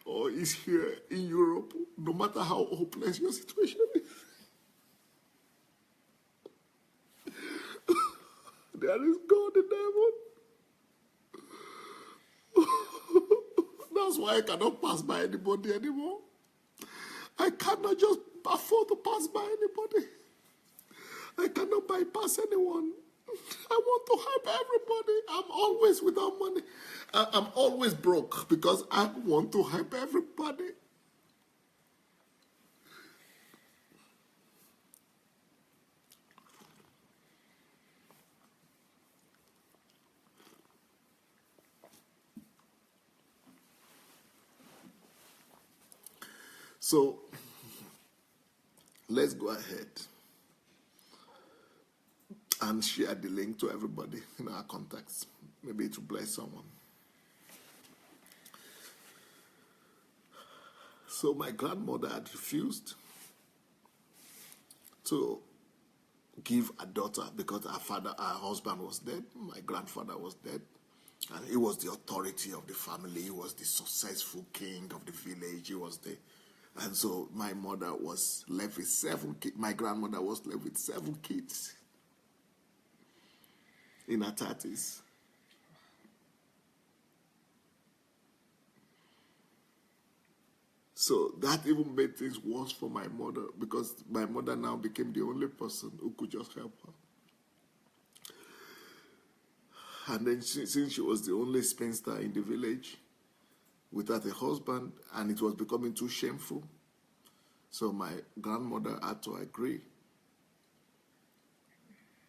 or it's here in Europe, no matter how hopeless your situation is, there is God in heaven. That's why I cannot pass by anybody anymore. I cannot just afford to pass by anybody. I cannot bypass anyone. I want to help everybody. I'm always without money. I'm always broke because I want to help everybody. So let's go ahead and share the link to everybody in our contacts. Maybe to bless someone. So my grandmother had refused to give a daughter because her husband was dead. My grandfather was dead. And he was the authority of the family. He was the successful king of the village. And so my mother was left with 7 kids. My grandmother was left with 7 kids in her 30s. So that even made things worse for my mother because my mother now became the only person who could just help her. And then since she was the only spinster in the village without a husband, and it was becoming too shameful, so my grandmother had to agree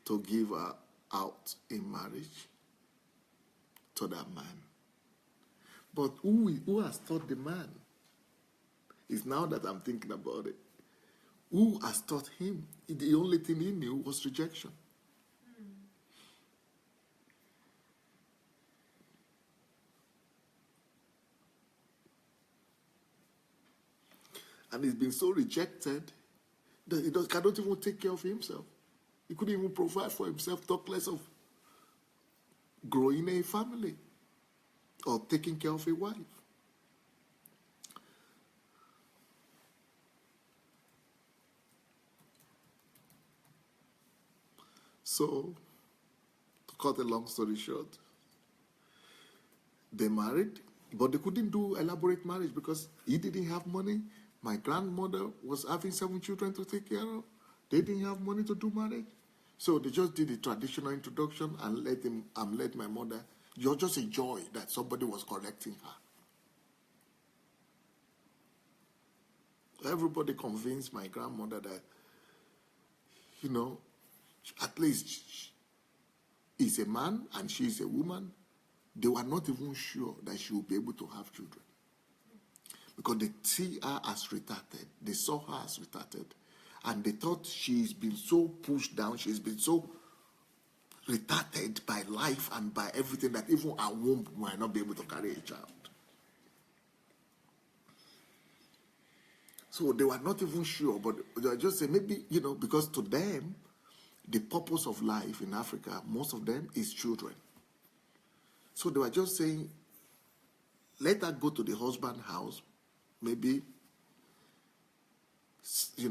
to give her out in marriage to that man. But who has taught the man? It's now that I'm thinking about it. Who has taught him? The only thing he knew was rejection. And he's been so rejected that he cannot even take care of himself. He couldn't even provide for himself, talk less of growing a family or taking care of a wife. So, to cut a long story short, they married, but they couldn't do elaborate marriage because he didn't have money. My grandmother was having 7 children to take care of. They didn't have money to do marriage. So they just did the traditional introduction and let my mother just enjoy that somebody was correcting her. Everybody convinced my grandmother that, at least he's a man and she's a woman. They were not even sure that she would be able to have children. Because they see her as retarded. They saw her as retarded. And they thought she's been so pushed down, she's been so retarded by life and by everything that even her womb might not be able to carry a child. So they were not even sure, but they were just saying maybe, because to them, the purpose of life in Africa, most of them, is children. So they were just saying, let her go to the husband's house. Maybe, she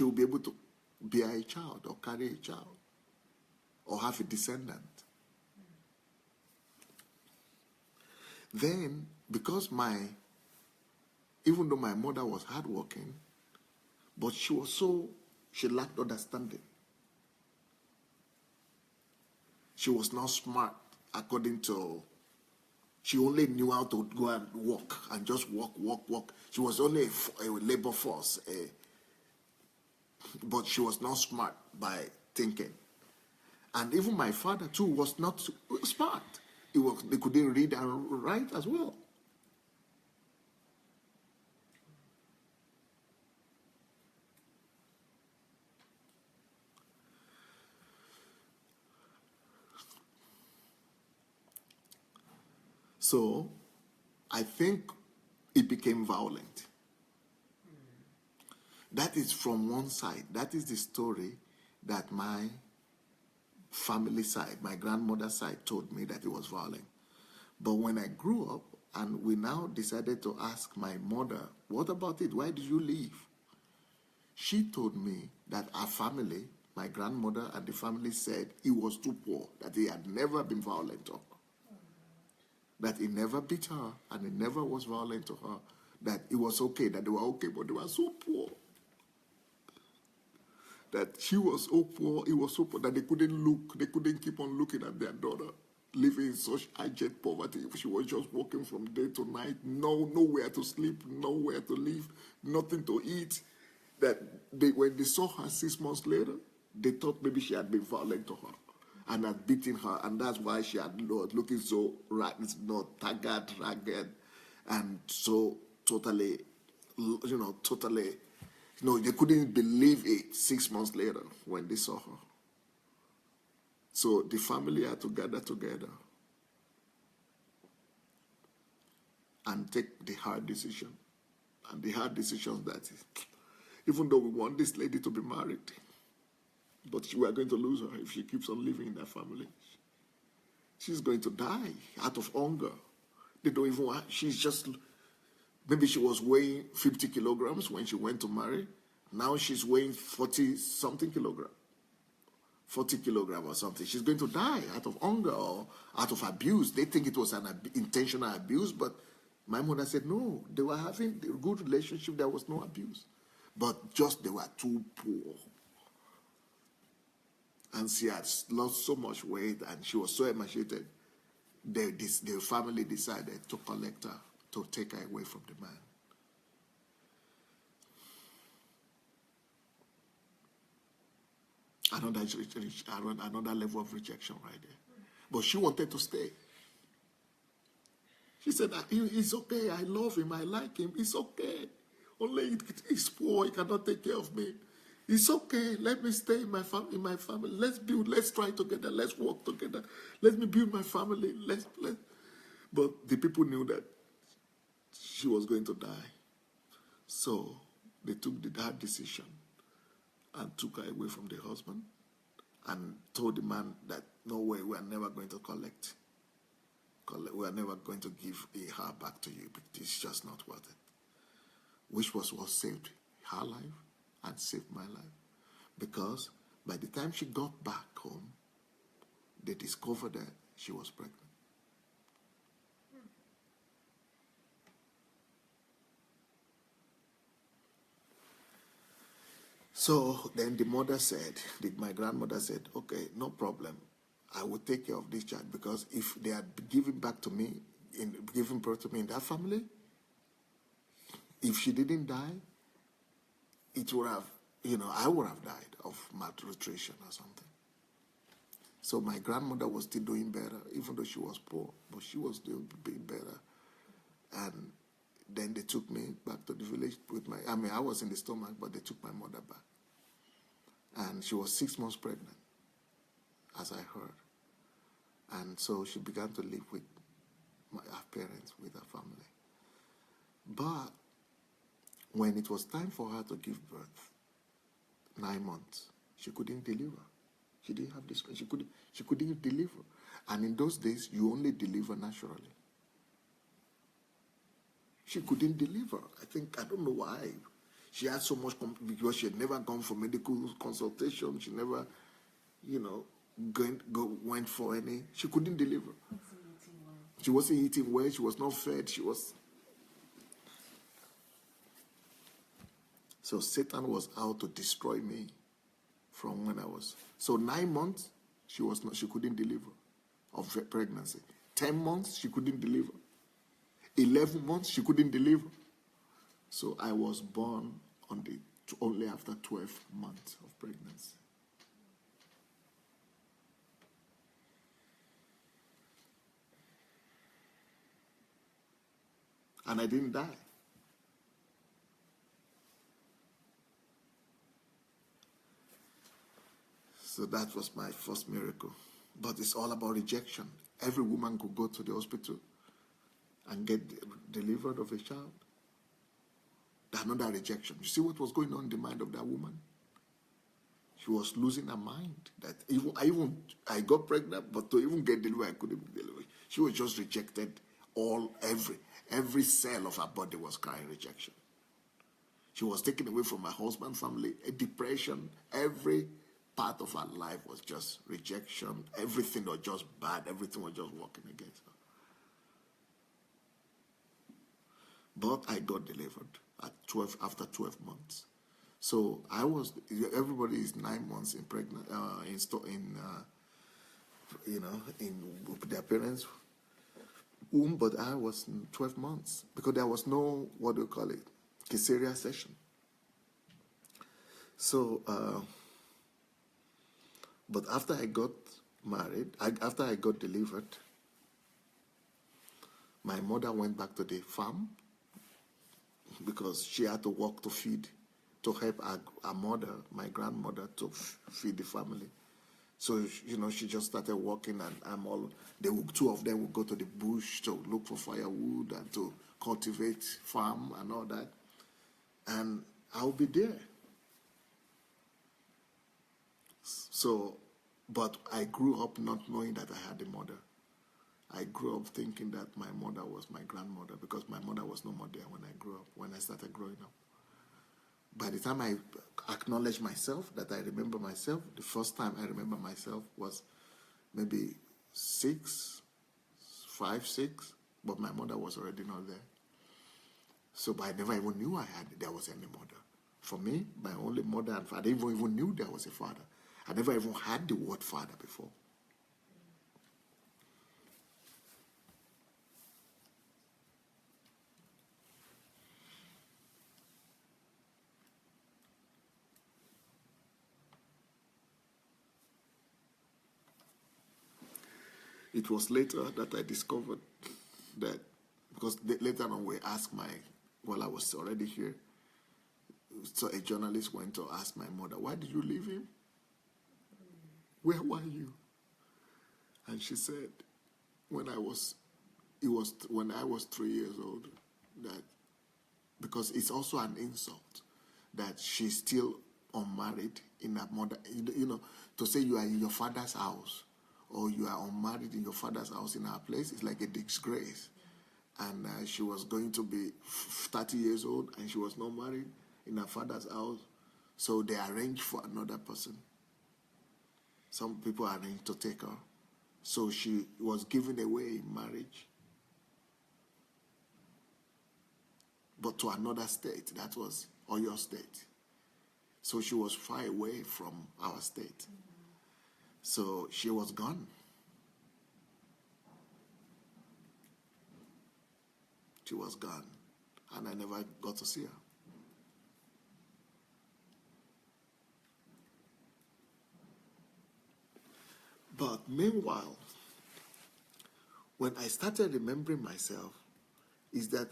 will be able to bear a child or carry a child or have a descendant. Then, because even though my mother was hardworking, but she lacked understanding. She was not smart according to, she only knew how to go and walk and just walk. She was only a labor force, but she was not smart by thinking. And even my father too was not smart. They couldn't read and write as well. So I think it became violent. That is from one side. That is the story that my family side, my grandmother's side, told me that it was violent. But when I grew up and we now decided to ask my mother, what about it? Why did you leave? She told me that our family, my grandmother and the family, said he was too poor, that he had never been violent to her. That he never beat her and he never was violent to her. That it was okay, that they were okay, but they were so poor. That she was so poor, he was so poor that they couldn't keep on looking at their daughter living in such abject poverty. She was just working from day to night, nowhere to sleep, nowhere to live, nothing to eat. That when they saw her 6 months later, they thought maybe she had been violent to her and had beaten her, and that's why she had looking so tagged, ragged, and so totally, they couldn't believe it 6 months later when they saw her. So the family had to gather together and take the hard decision. And the hard decision that is, even though we want this lady to be married, but we are going to lose her if she keeps on living in that family. She's going to die out of hunger. They don't even want, she's just, maybe she was weighing 50 kilograms when she went to marry. Now she's weighing 40-something kilograms. 40 kilograms or something. She's going to die out of hunger or out of abuse. They think it was an intentional abuse, but my mother said no. They were having a good relationship. There was no abuse. But just they were too poor. And she had lost so much weight and she was so emaciated. The family decided to collect her, to take her away from the man. Another level of rejection right there. But she wanted to stay. She said, it's okay, I love him, I like him, it's okay. Only he's poor, he cannot take care of me. It's okay, let me stay in my family. Let's build, let's try together, let's work together. Let me build my family. But the people knew that she was going to die. So they took the hard decision and took her away from the husband and told the man that no way, we are never going to collect. We are never going to give her back to you because it's just not worth it. Which was what saved her life and saved my life. Because by the time she got back home, they discovered that she was pregnant. So then my grandmother said, okay, no problem. I will take care of this child because if they had given birth to me in that family, if she didn't die, it would have, I would have died of malnutrition or something. So my grandmother was still doing better, even though she was poor, but she was still being better. And then they took me back to the village I was in the stomach, but they took my mother back. And she was 6 months pregnant, as I heard. And so she began to live with her parents, with her family. But when it was time for her to give birth, 9 months, she couldn't deliver. She didn't have this. She couldn't deliver. And in those days, you only deliver naturally. She couldn't deliver. I don't know why. She had so much, because she had never gone for medical consultation. She never, went for any. She couldn't deliver. She wasn't eating well. She was not fed. So Satan was out to destroy me from when I was. So 9 months, she couldn't deliver of pregnancy. 10 months, she couldn't deliver. 11 months, she couldn't deliver. So I was born only after 12 months of pregnancy. And I didn't die. So that was my first miracle. But it's all about rejection. Every woman could go to the hospital and get delivered of a child. Another rejection. You see what was going on in the mind of that woman? She was losing her mind. That I got pregnant, but to even get delivered, I couldn't deliver. She was just rejected. Every cell of her body was crying rejection. She was taken away from her husband, family, a depression. Every part of her life was just rejection. Everything was just bad. Everything was just working against her. But I got delivered after 12 months. So everybody is 9 months in pregnant, in their parents' womb, but I was 12 months because there was no, what do you call it, cesarean section. So, but after I got married, after I got delivered, my mother went back to the farm because she had to work to help her mother, my grandmother, to feed the family. So, she just started working, and two of them would go to the bush to look for firewood and to cultivate farm and all that. And I'll be there. So, but I grew up not knowing that I had a mother. I grew up thinking that my mother was my grandmother because my mother was no more there when I grew up, when I started growing up. By the time I acknowledged myself, that I remember myself, the first time I remember myself was maybe 5, 6, but my mother was already not there. So, but I never even knew there was any mother. For me, my only mother and father, I didn't even knew there was a father. I never even had the word father before. It was later that I discovered that, because later on we asked while I was already here, so a journalist went to ask my mother, why did you leave him? Where were you? And she said, when I was 3 years old, that because it's also an insult that she's still unmarried in her mother, to say you are in your father's house or you are unmarried in your father's house in our place is like a disgrace. And she was going to be 30 years old and she was not married in her father's house. So they arranged for another person. Some people arranged to take her. So she was given away in marriage. But to another state, that was Oyo State. So she was far away from our state. So she was gone. She was gone. And I never got to see her. But meanwhile, when I started remembering myself, is that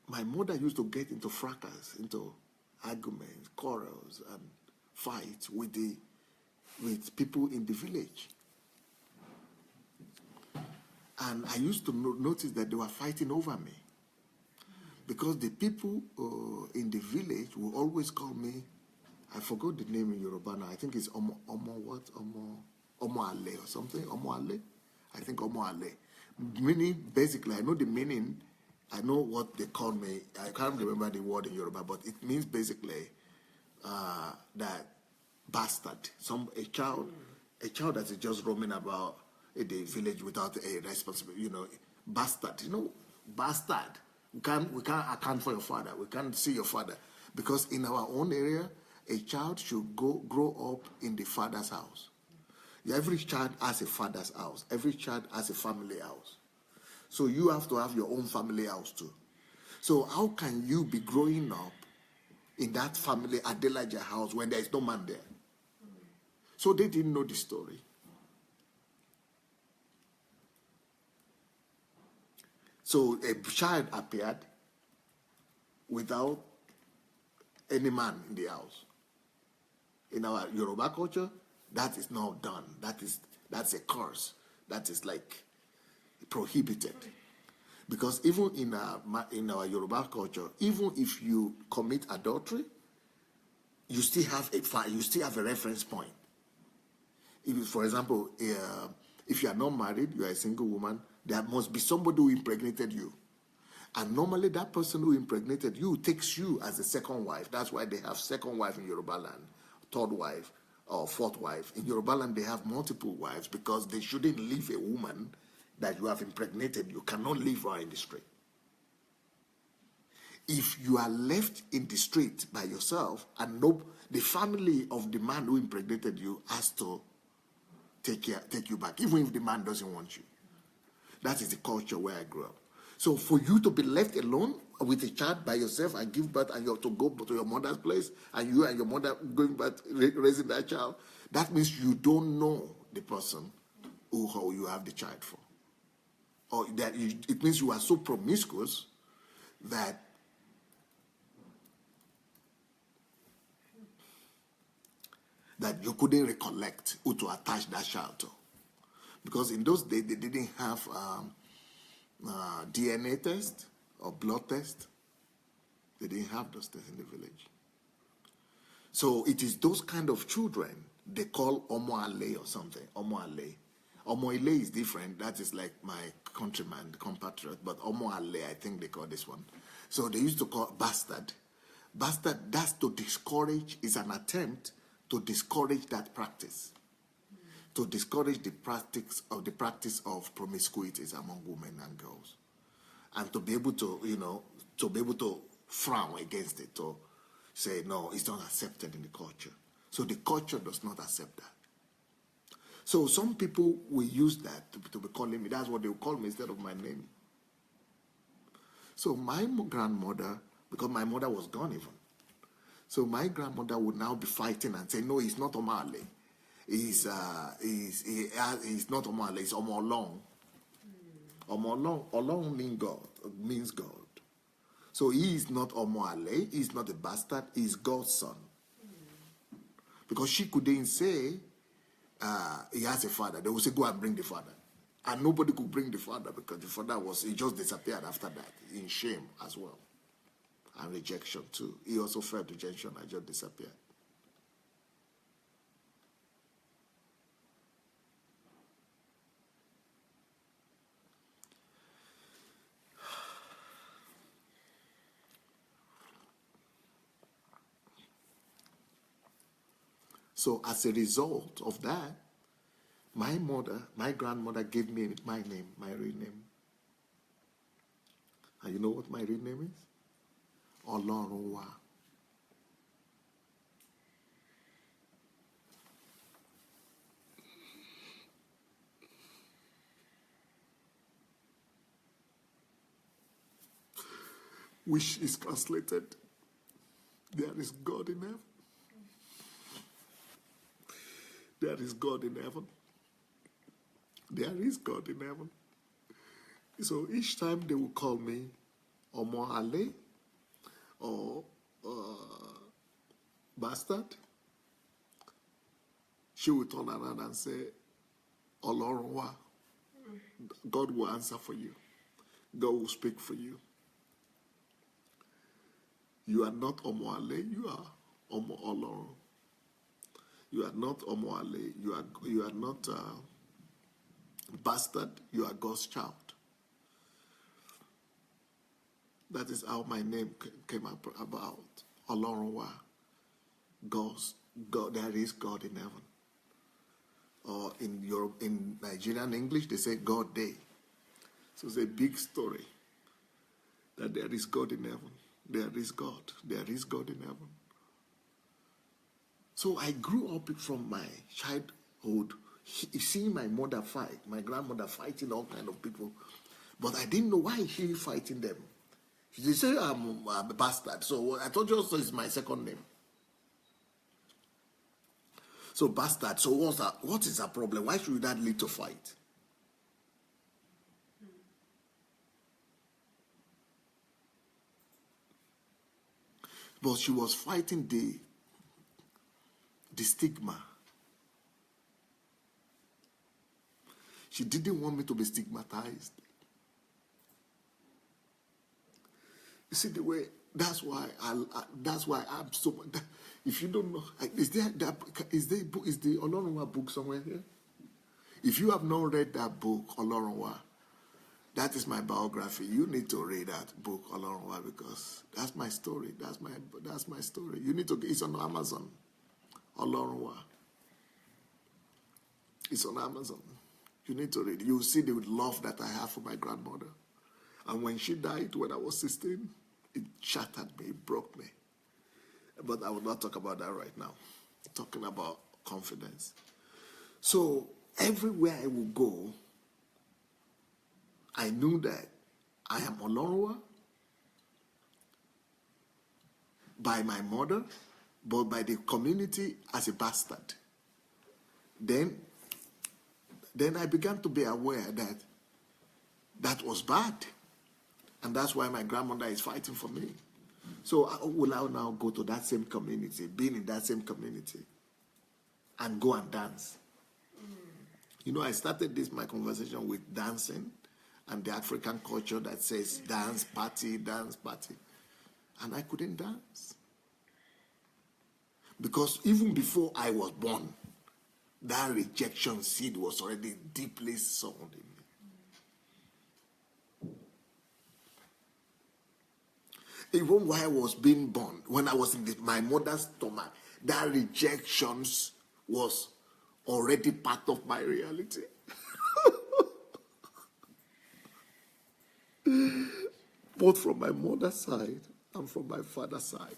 my mother used to get into fracas, into arguments, quarrels, and fights with people in the village. And I used to notice that they were fighting over me. Because the people in the village will always call me, I forgot the name in Yoruba now, I think it's Omo Ale or something, Omo Ale? I think Omo Ale. Meaning, basically, I know the meaning, I know what they call me, I can't remember the word in Yoruba, but it means basically that bastard, a child that is just roaming about in the village without a responsibility, bastard, bastard. We can't account for your father. We can't see your father. Because in our own area, a child should grow up in the father's house. Every child has a father's house. Every child has a family house. So you have to have your own family house too. So how can you be growing up in that family Adelaja house when there is no man there? So they didn't know the story. So a child appeared without any man in the house. In our Yoruba culture, that is not done. That's a curse. That is like prohibited. Because even in our Yoruba culture, even if you commit adultery, you still have a reference point. If, for example, if you are not married, you are a single woman, there must be somebody who impregnated you. And normally that person who impregnated you takes you as a second wife. That's why they have second wife in Yoruba land, third wife, or fourth wife. In Yoruba land, they have multiple wives because they shouldn't leave a woman that you have impregnated. You cannot leave her in the street. If you are left in the street by yourself, and the family of the man who impregnated you has to take you back, even if the man doesn't want you. That is the culture where I grew up. So for you to be left alone with a child by yourself and give birth, and you have to go to your mother's place, and you and your mother going back raising that child, that means you don't know the person who you have the child for. Or that it means you are so promiscuous that you couldn't recollect who to attach that child to. Because in those days, they didn't have DNA test or blood test. They didn't have those tests in the village. So it is those kind of children they call Omo Ale or something. Omo Ale. Omo Ale is different. That is like my countryman, compatriot. But Omo Ale, I think they call this one. So they used to call bastard. Bastard, that's to discourage, is an attempt to discourage that practice. To discourage the practice of promiscuities among women and girls. And to be able to, frown against it, to say, no, it's not accepted in the culture. So the culture does not accept that. So some people will use that to be calling me. That's what they will call me instead of my name. So my grandmother, because my mother was gone even, so my grandmother would now be fighting and say, no, it's not Omale. He's not Omale, it's Omolong. Omolong, Olong means God. So he is not Omoale, he's not a bastard, he's God's son. Because she couldn't say he has a father. They would say, go and bring the father. And nobody could bring the father because the father he just disappeared after that, in shame as well. And rejection too. He also felt rejection and just disappeared. So as a result of that, my grandmother gave me my name, my real name. And you know what my real name is? Olorunwa. Which is translated, there is God in heaven. There is God in heaven. There is God in heaven. So each time they will call me Omo Ale or bastard, she will turn around and say, Olorunwa. God will answer for you. God will speak for you. You are not Omo Ale, you are Omo Olorun. You are not Omo Ale, you are not bastard, you are God's child. That is how my name came about. Olorunwa. God, there is God in heaven. Or in Nigerian English, they say God Day. So it's a big story that there is God in heaven. There is God. There is God in heaven. So I grew up from my childhood seeing my mother fight, my grandmother fighting all kind of people. But I didn't know why she fighting them. She said, I'm a bastard. So I told you also it's my second name. So bastard. So what is her problem? Why should that lead to fight? But she was fighting the stigma. She didn't want me to be stigmatized. You see the way, that's why I'm so, if you don't know, is the Olorunwa book somewhere here? If you have not read that book, Olorunwa, that is my biography. You need to read that book, Olorunwa, because that's my story. That's my story. You need to, it's on Amazon. Olorunwa. It's on Amazon. You need to read it. You'll see the love that I have for my grandmother. And when she died, when I was 16, it shattered me, it broke me. But I will not talk about that right now. I'm talking about confidence. So everywhere I will go, I knew that I am Olorunwa by my mother, but by the community as a bastard. Then I began to be aware that that was bad. And that's why my grandmother is fighting for me. So will I now go to that same community, being in that same community, and go and dance? You know, I started my conversation with dancing and the African culture that says dance, party, dance, party. And I couldn't dance. Because even before I was born, that rejection seed was already deeply sown in me. Even while I was being born, when I was in my mother's stomach, that rejections was already part of my reality. Both from my mother's side and from my father's side.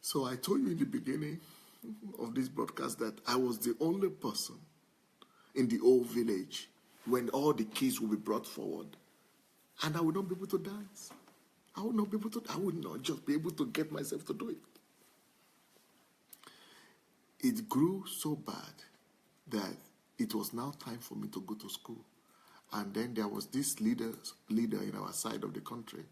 So I told you in the beginning of this broadcast that I was the only person in the old village when all the kids will be brought forward, and I would not be able to dance. I would not just be able to get myself to do it. It grew so bad that it was now time for me to go to school. And then there was this leader in our side of the country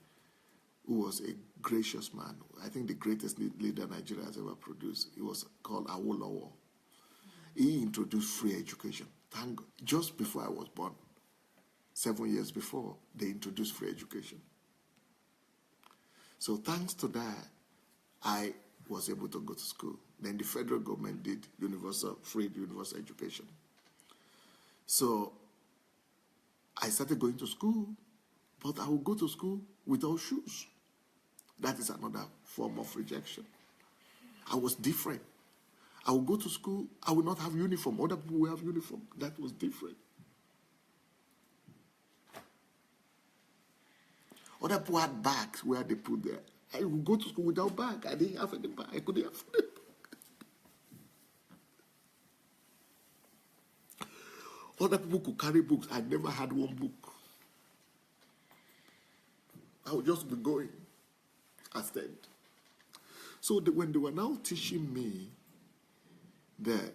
who was a gracious man. I think the greatest leader Nigeria has ever produced. He was called Awolowo. He introduced free education. Thank God. Just before I was born, 7 years before, they introduced free education. So thanks to that, I was able to go to school. Then the federal government did free universal education. So I started going to school, but I would go to school without shoes. That is another form of rejection. I was different. I would go to school, I would not have uniform. Other people will have uniform. That was different. Other people had bags where they put there. I would go to school without bag. I didn't have any bag. I couldn't afford it. Other people could carry books. I never had one book. I would just be going instead. So when they were now teaching me that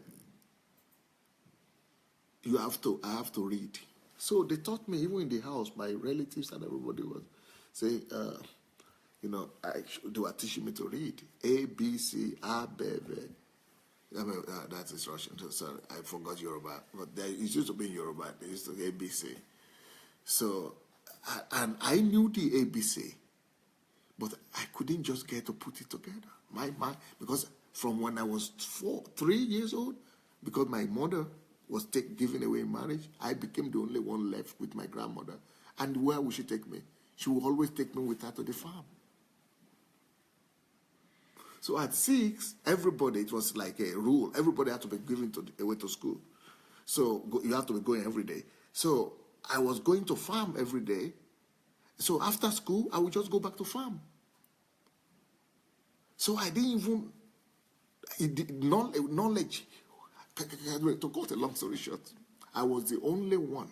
I have to read. So they taught me, even in the house, my relatives and everybody was saying, they were teaching me to read. A, B, C, A, B, B. I mean, that is Russian. So sorry, I forgot Yoruba. But it used to be in Yoruba. They used to be ABC. So, and I knew the ABC, but I couldn't just get to put it together. Because from when I was 3 years old, because my mother was given away in marriage, I became the only one left with my grandmother. And where would she take me? She would always take me with her to the farm. So at 6, everybody, it was like a rule. Everybody had to be given away to school. So you have to be going every day. So I was going to farm every day. So after school, I would just go back to farm. So I didn't even, knowledge, to cut a long story short, I was the only one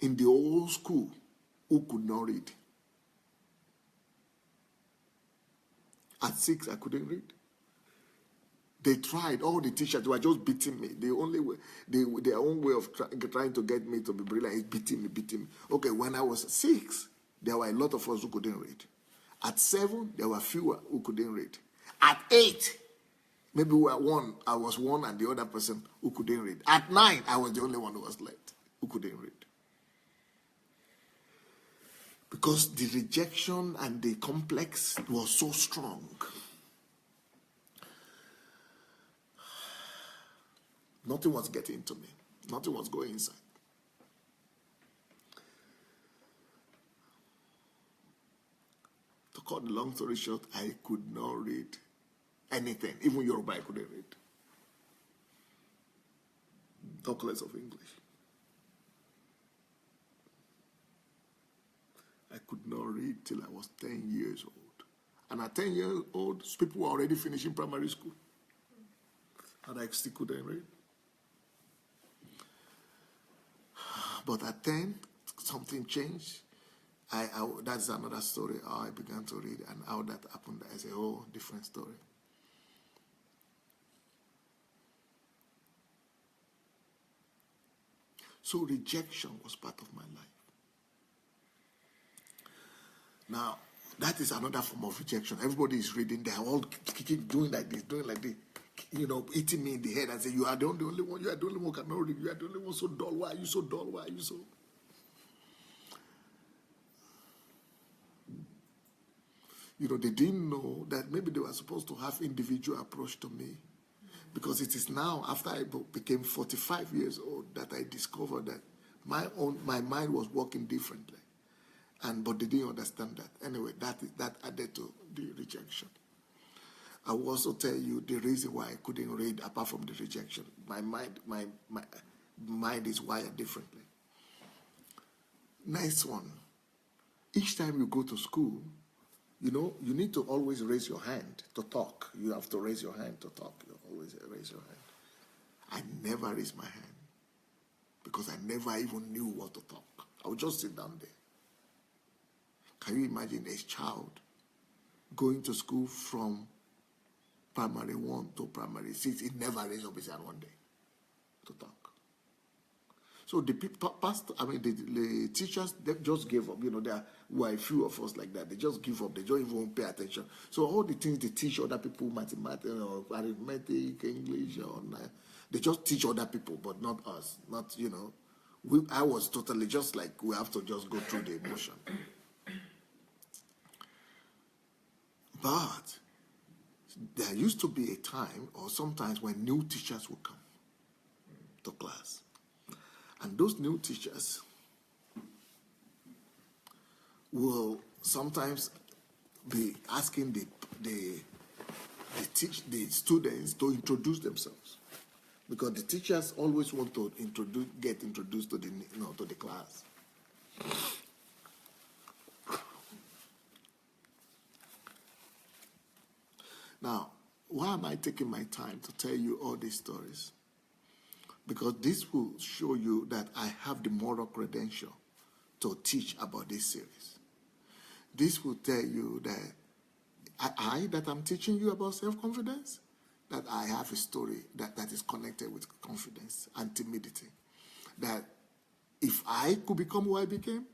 in the old school who could not read. At 6, I couldn't read. They tried. All the teachers were just beating me. The only way, their own way of trying to get me to be brilliant is beating me. Okay, when I was 6, there were a lot of us who couldn't read. At 7, there were fewer who couldn't read. At 8, maybe we were one. I was one and the other person who couldn't read. At 9, I was the only one who was left who couldn't read. Because the rejection and the complex was so strong. Nothing was getting to me. Nothing was going inside. To cut the long story short, I could not read anything. Even Yoruba, I couldn't read. Talk less of English. I could not read till I was 10 years old. And at 10 years old, people were already finishing primary school. And I still couldn't read. But at 10, something changed. That's another story, how I began to read and how that happened as a whole different story. So rejection was part of my life. Now, that is another form of rejection. Everybody is reading. They are all keep doing like this, hitting me in the head and say, you are the only one. You are the only one who cannot read. You are the only one so dull. Why are you so dull? Why are you so... They didn't know that maybe they were supposed to have individual approach to me. Because it is now, after I became 45 years old, that I discovered that my mind was working differently. But they didn't understand that. Anyway, that added to the rejection. I will also tell you the reason why I couldn't read apart from the rejection. My mind is wired differently. Next one. Each time you go to school, you need to always raise your hand to talk. You have to raise your hand to talk. You always raise your hand. I never raised my hand because I never even knew what to talk. I would just sit down there. Can you imagine a child going to school from primary 1 to primary 6? He never raised up his hand one day to talk. So the teachers, they just gave up. There were a few of us like that. They just give up. They don't even pay attention. So all the things they teach other people, mathematics or arithmetic, English, they just teach other people, but not us. Not, I was totally just like, we have to just go through the emotion. But there used to be a time or sometimes when new teachers would come to class. And those new teachers will sometimes be asking the students to introduce themselves. Because the teachers always want to get introduced to the class. Now, why am I taking my time to tell you all these stories? Because this will show you that I have the moral credential to teach about this series. This will tell you that I'm teaching you about self-confidence, that I have a story that is connected with confidence and timidity. That if I could become who I became,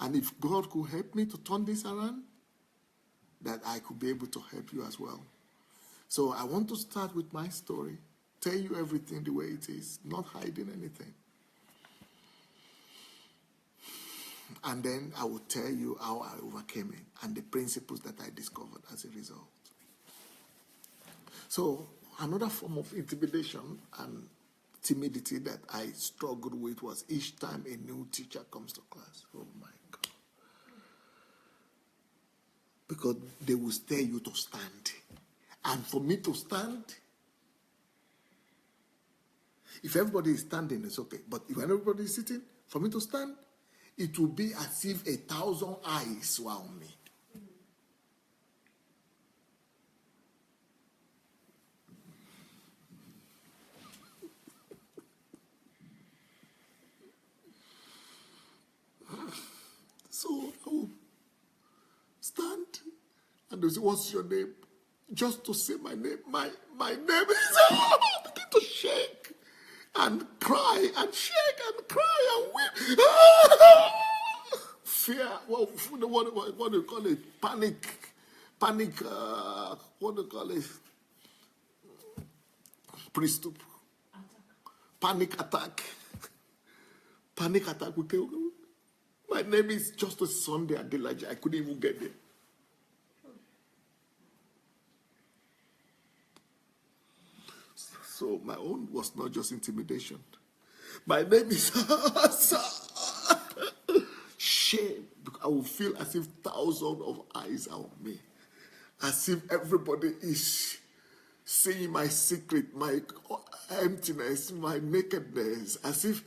and if God could help me to turn this around, that I could be able to help you as well. So I want to start with my story, tell you everything the way it is, not hiding anything. And then I will tell you how I overcame it and the principles that I discovered as a result. So another form of intimidation and timidity that I struggled with was each time a new teacher comes to class. Oh my God. Because they will tell you to stand. And for me to stand, if everybody is standing, it's okay. But if everybody is sitting, for me to stand, it will be as if 1,000 eyes were on me. And they say, what's your name? Just to say my name. My name is... begin to shake and cry and shake and cry and weep. Fear. What do you call it? Panic. What do you call it? Priesthood. Panic attack. Panic attack. My name is just a Sunday Adelaja. I couldn't even get there. So my own was not just intimidation. My name is shame. I will feel as if thousands of eyes are on me. As if everybody is seeing my secret, my emptiness, my nakedness. As if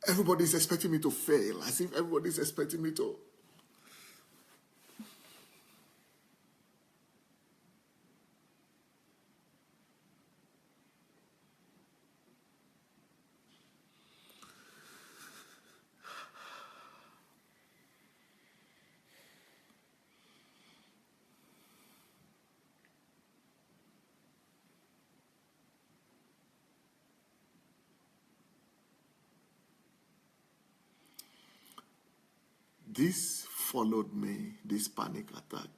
everybody is expecting me to fail. As if everybody is expecting me to... This followed me, this panic attack,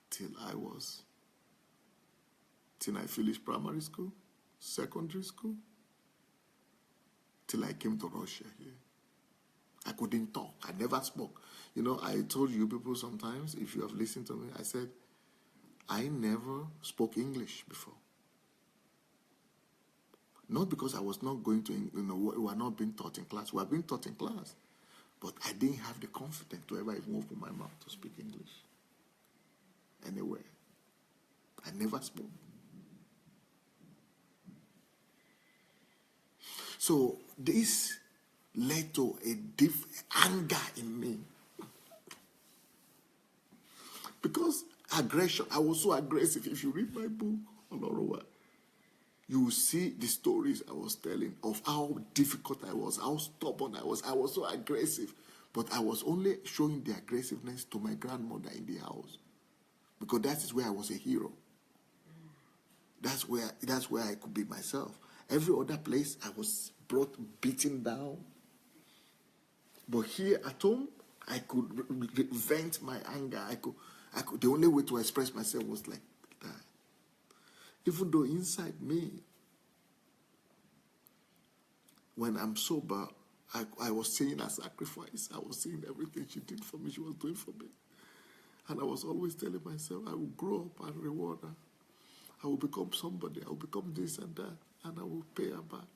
till I finished primary school, secondary school, till I came to Russia here. I couldn't talk. I never spoke. You know, I told you people sometimes, if you have listened to me, I said, I never spoke English before. Not because I was not going to, we were not being taught in class. We were being taught in class. But I didn't have the confidence to ever even open my mouth to speak English. Anywhere. I never spoke. So this led to a deep anger in me. Because aggression, I was so aggressive. If you read my book, Olorowa, you will see the stories I was telling of how difficult I was, how stubborn I was. I was so aggressive. But I was only showing the aggressiveness to my grandmother in the house. Because that is where I was a hero. That's where I could be myself. Every other place I was beaten down. But here at home, I could vent my anger. I could. The only way to express myself was like that. Even though inside me, when I'm sober, I was seeing a sacrifice. I was seeing everything she did for me, she was doing for me. And I was always telling myself, I will grow up and reward her. I will become somebody. I will become this and that. And I will pay her back.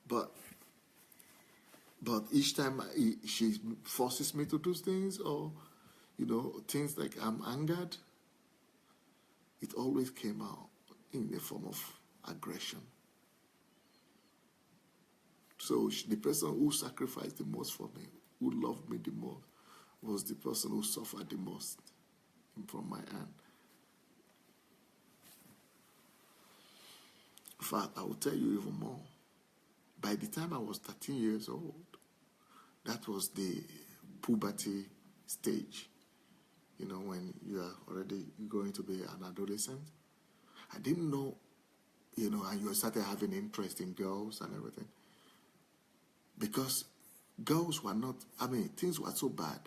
But each time she forces me to do things, or, things like I'm angered, it always came out in the form of aggression. So the person who sacrificed the most for me, who loved me the most, was the person who suffered the most from my hand. In fact, I will tell you even more. By the time I was 13 years old, that was the puberty stage. When you are already going to be an adolescent. I didn't know, and you started having interest in girls and everything. Because girls were not, things were so bad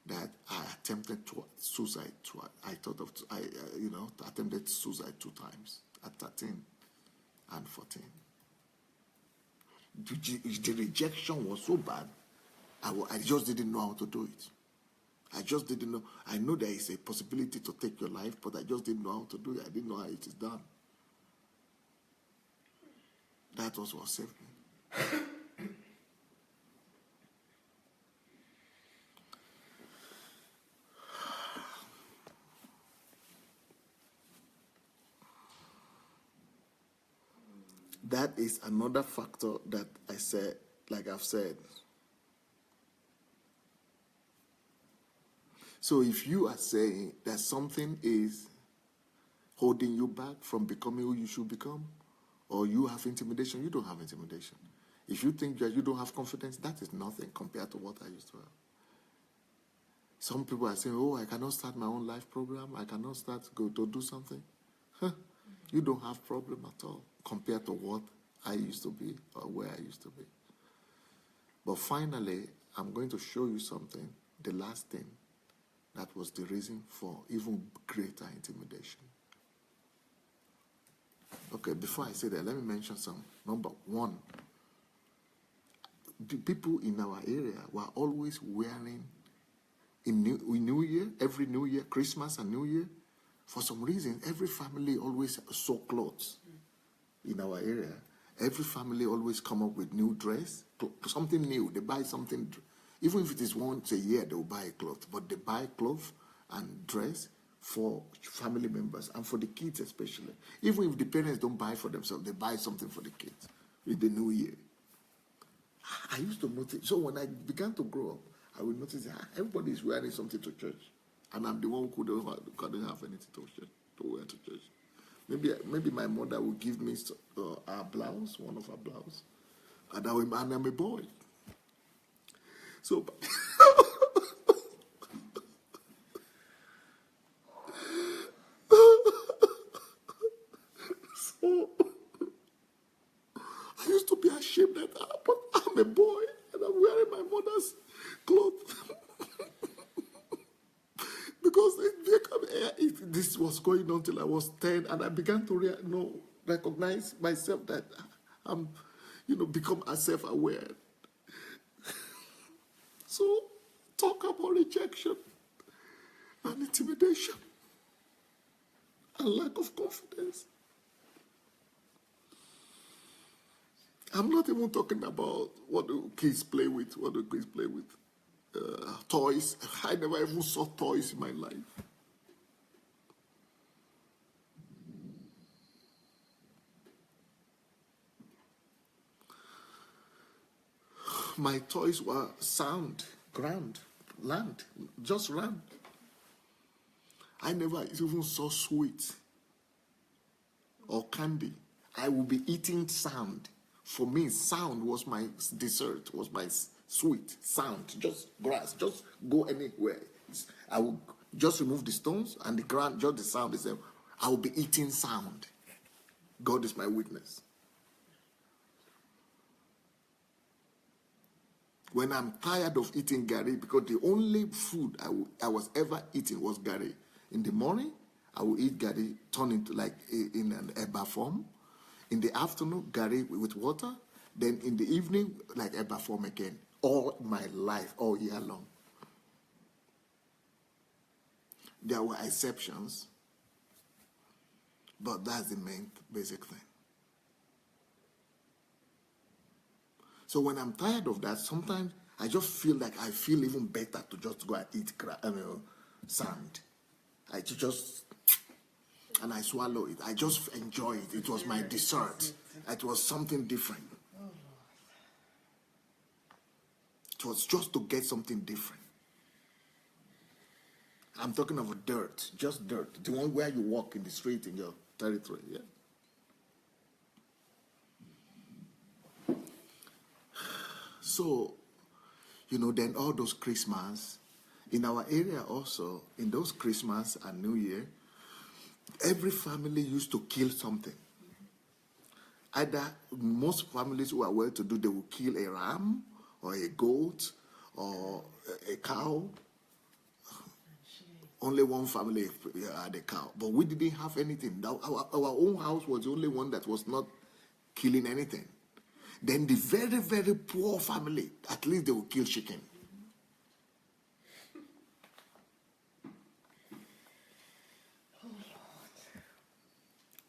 that I attempted suicide. I attempted suicide 2 times at 13 and 14. The rejection was so bad, I just didn't know how to do it. I just didn't know. I know there is a possibility to take your life, but I just didn't know how to do it. I didn't know how it is done. That was what saved me. That is another factor that I said, like I've said. So if you are saying that something is holding you back from becoming who you should become, or you have intimidation, you don't have intimidation. If you think that you don't have confidence, that is nothing compared to what I used to have. Some people are saying, oh, I cannot start my own life program. I cannot go to do something. Huh? You don't have problem at all compared to what I used to be or where I used to be. But finally, I'm going to show you something, the last thing, that was the reason for even greater intimidation. Okay, before I say that, let me mention some. Number one, the people in our area were always wearing, in New Year, every New Year, Christmas and New Year, for some reason, every family always sew clothes in our area. Every family always come up with new dress, something new. They buy something, even if it is once a year, they will buy a cloth. But they buy clothes and dress for family members and for the kids especially. Even if the parents don't buy for themselves, they buy something for the kids with the New Year. I used to notice. So when I began to grow up, I would notice that everybody is wearing something to church, and I'm the one who couldn't have anything to wear to church. Maybe my mother would give me a blouse, one of her blouse, and I'm a boy. So, I used to be ashamed that I'm a boy and I'm wearing my mother's clothes. Because this was going on till I was 10, and I began to recognize myself that I'm, become self-aware. So, talk about rejection and intimidation and lack of confidence. I'm not even talking about what do kids play with, toys. I never even saw toys in my life. My toys were sound, grand, land, just land. I never even saw sweets or candy. I would be eating sound. For me, sound was my dessert, was my sweet sound. Just grass, just go anywhere. I would just remove the stones and the ground, just the sound itself. I will be eating sound. God is my witness. When I'm tired of eating gari, because the only food I was ever eating was gari. In the morning, I will eat gari, turn into like in an eba form. In the afternoon, gari with water. Then in the evening, like eba form again. All my life, all year long. There were exceptions, but that's the main basic thing. So when I'm tired of that, sometimes I just feel like I feel even better to just go and eat sand. And I swallow it. I just enjoy it. It was my dessert. It was something different. It was just to get something different. I'm talking of dirt, just dirt. The one where you walk in the street in your territory, yeah? So, then all those Christmas, in our area also, in those Christmas and New Year, every family used to kill something. Either most families who are well-to-do, they will kill a ram or a goat or a cow. Only one family had a cow, but we didn't have anything. Our own house was the only one that was not killing anything. Then the very, very poor family, at least they will kill chicken.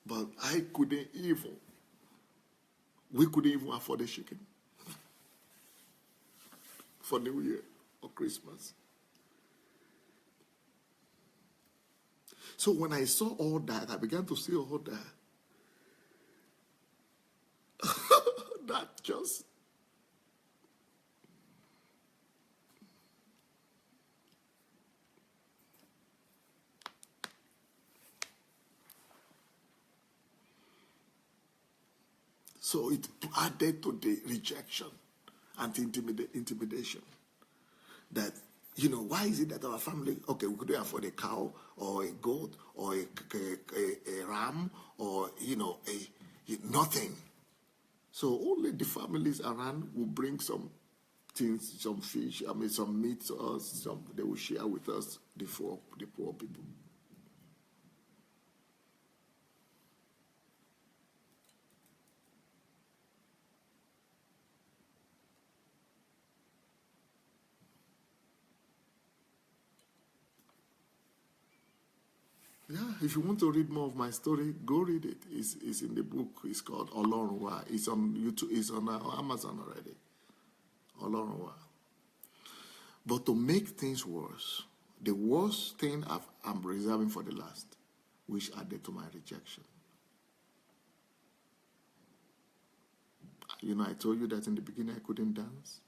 But we couldn't even afford a chicken for New Year or Christmas. So when I saw all that, I began to see all that. That just... So it added to the rejection and intimidation that why is it that our family, okay, we couldn't afford a cow or a goat or a ram or, nothing. So only the families around will bring some things, some fish, some meat to us, they will share with us, the poor people. Yeah, if you want to read more of my story, go read it. It's in the book. It's called Olorunwa. It's on YouTube. It's on Amazon already. Olorunwa. But to make things worse, the worst thing I'm reserving for the last, which added to my rejection. I told you that in the beginning I couldn't dance.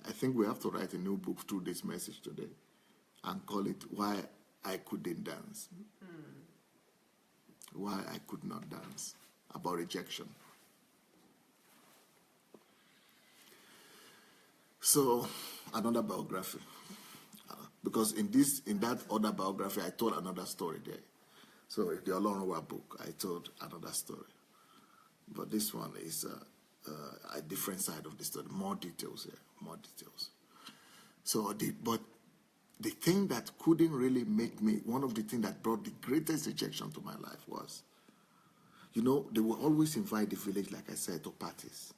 I think we have to write a new book through this message today and call it Why I Couldn't Dance. Why I could not dance. About rejection. So, another biography. Because in that other biography, I told another story there. So, in the Olorunwa book, I told another story. But this one is a different side of the story. More details here. More details. So, but the thing that couldn't really make me, one of the things that brought the greatest rejection to my life was, they will always invite the village, like I said, to parties.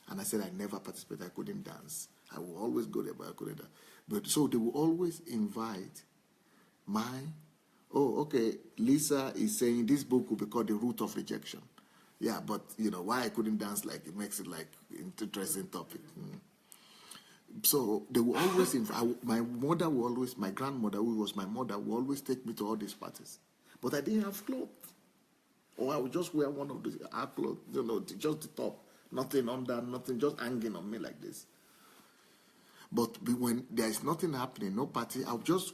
And I said I never participated, I couldn't dance. I will always go there, but I couldn't dance. But so they will always invite Lisa is saying this book will be called The Root of Rejection. Yeah, but, why I couldn't dance, like, it makes it like an interesting topic. So they will always invite, my grandmother, who was my mother, will always take me to all these parties. But I didn't have clothes. Or I would just wear one of our clothes, just the top. Nothing under, nothing, just hanging on me like this. But when there is nothing happening, no party, I'll just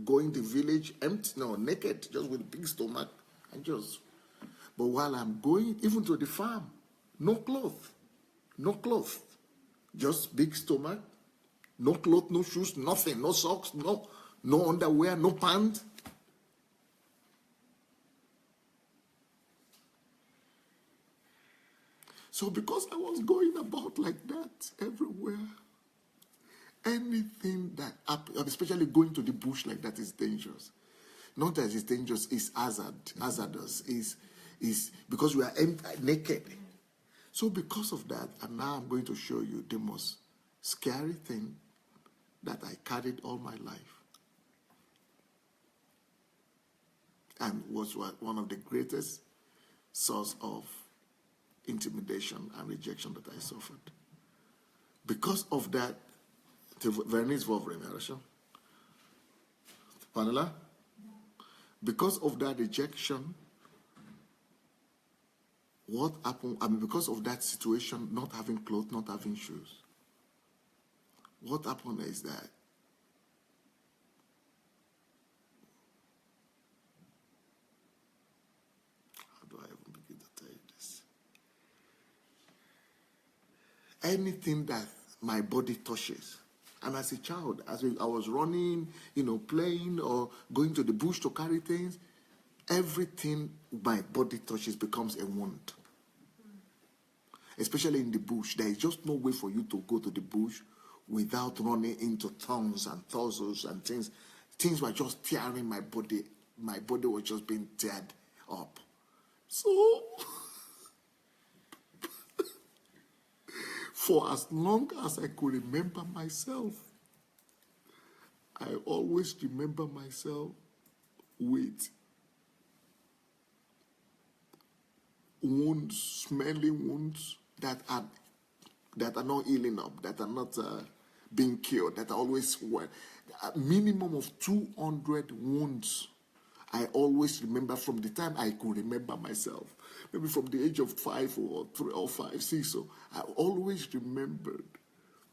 go in the village naked, just with a big stomach, and just. But while I'm going, even to the farm, no clothes. Just big stomach, no clothes, no shoes, nothing, no socks, no underwear, no pants. So because I was going about like that everywhere, anything that happened, especially going to the bush like that, is dangerous. Not that it's dangerous, it's hazardous, is because we are naked. So because of that, and now I'm going to show you the most scary thing that I carried all my life. And was one of the greatest source of intimidation and rejection that I suffered. Because of that, Vernice Vovre, Pamela, because of that rejection, what happened? Because of that situation, not having clothes, not having shoes, what happened is that how do I even begin to tell you this? Anything that my body touches, and as a child, as I was running, playing or going to the bush to carry things, everything my body touches becomes a wound. Especially in the bush, there is just no way for you to go to the bush without running into thorns and thistles and things. Things were just tearing my body. My body was just being teared up. So, for as long as I could remember myself, I always remember myself with wounds, smelling wounds that are not healing up, that are not being cured, that are always a minimum of 200 wounds. I always remember from the time I could remember myself, maybe from the age of 5 or 3 or 5, 6. So I always remembered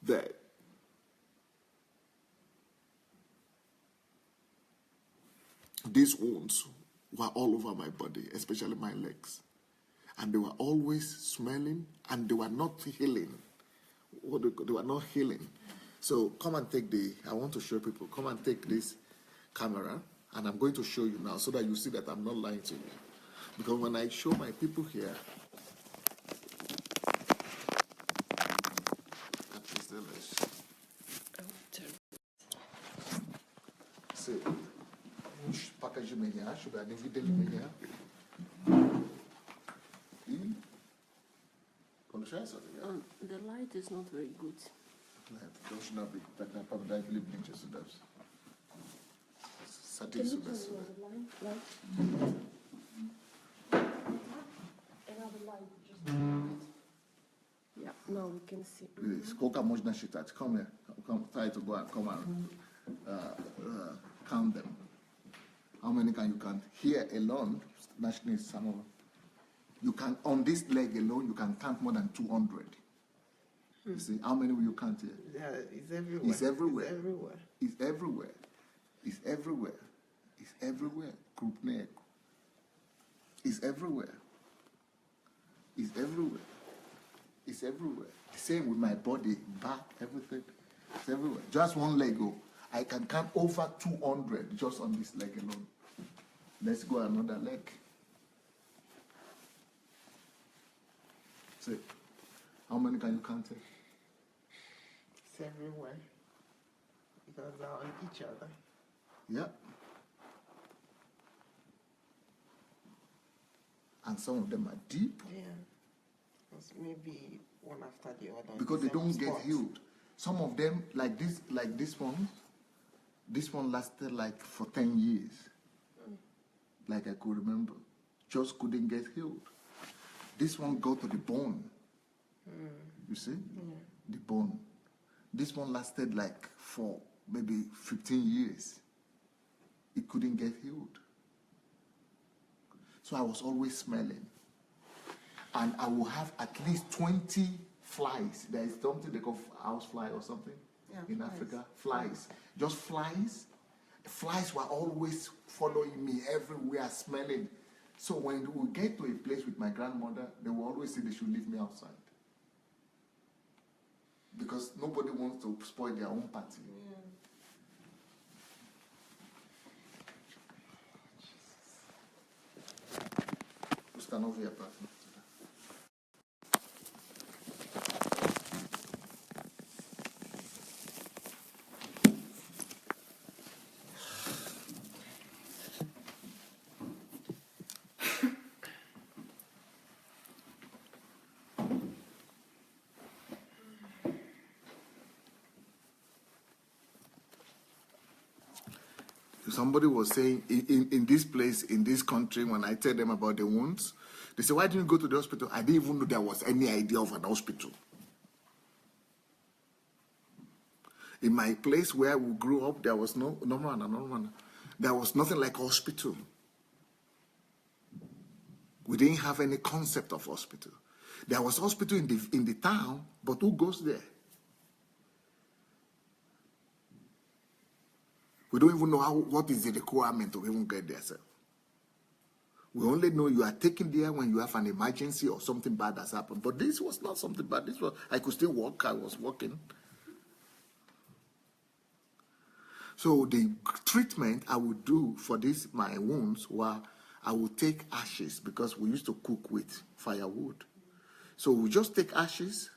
that these wounds were all over my body, especially my legs. And they were always smelling, and they were not healing. They were not healing. So come and take I want to show people, come and take this camera, and I'm going to show you now so that you see that I'm not lying to you. Because when I show my people here, see, which package you here? Should I leave it here? The light is not very good. Those should not be that probably just does. Can you turn another light? Another light, just yeah, now we can see. Please, come here. Come, try to go and come and count them. How many can you count? Here alone, you can, on this leg alone, you can count more than 200. You see, how many will you count here? Yeah, it's everywhere. It's everywhere. It's everywhere. It's everywhere. It's everywhere. It's everywhere. Group neck. It's everywhere. It's everywhere. It's everywhere. The same with my body, back, everything. It's everywhere. Just one leg. I can count over 200 just on this leg alone. Let's go another leg. See, how many can you count here? It's everywhere. Because they're on each other. Yeah. And some of them are deep. Yeah. It's maybe one after the other. Because they don't get spot. healed. Some of them, like this one lasted like for 10 years. Like I could remember. Just couldn't get healed. This one go to the bone. You see? The bone. This one lasted like for maybe 15 years. It couldn't get healed. So I was always smelling. And I will have at least 20 flies. There is something they call house fly or something in flies. Africa. Flies. Just flies. Flies were always following me everywhere, smelling. So when we get to a place with my grandmother, they will always say they should leave me outside. Because nobody wants to spoil their own party. Stand over here, partner. Somebody was saying in this place, in this country, when I tell them about the wounds, they say, why didn't you go to the hospital? I didn't even know there was any idea of an hospital. In my place where we grew up, there was no one. There was nothing like hospital. We didn't have any concept of hospital. There was hospital in the town, but who goes there? We don't even know what is the requirement to even get there. We only know you are taken there when you have an emergency or something bad has happened. But this was not something bad. This was, I could still walk. I was walking. So the treatment I would do for my wounds were I would take ashes because we used to cook with firewood. So we just take ashes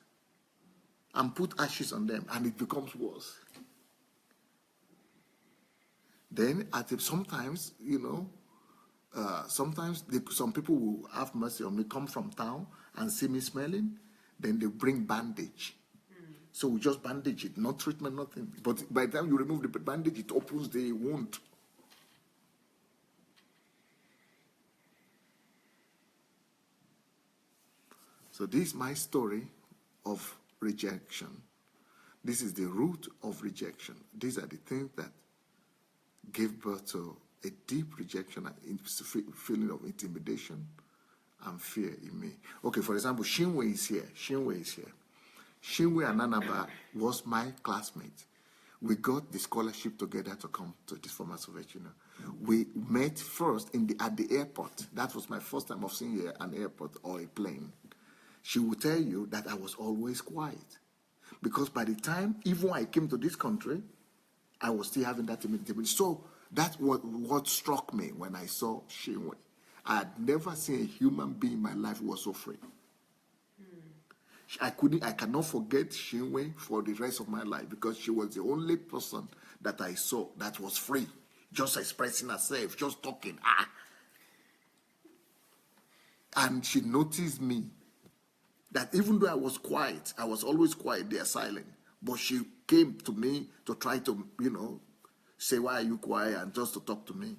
and put ashes on them and it becomes worse. Then sometimes, sometimes some people will have mercy on me, come from town and see me smelling, then they bring bandage. So we just bandage it, no treatment, nothing. But by the time you remove the bandage, it opens the wound. So this is my story of rejection. This is the root of rejection. These are the things that gave birth to a deep rejection and feeling of intimidation and fear in me. Okay, for example, Xinwei is here. Xinwei and Anaba was my classmate. We got the scholarship together to come to this former Soviet Union. We met first at the airport. That was my first time of seeing an airport or a plane. She would tell you that I was always quiet. Because by the time even I came to this country, I was still having that timidity. So that's what struck me when I saw Xinwei. I had never seen a human being in my life who was so free. I cannot forget Xinwei for the rest of my life, because she was the only person that I saw that was free, just expressing herself, just talking. And she noticed me, that even though I was quiet, I was always quiet, they are silent, but she came to me to try to, say, why are you quiet, and just to talk to me.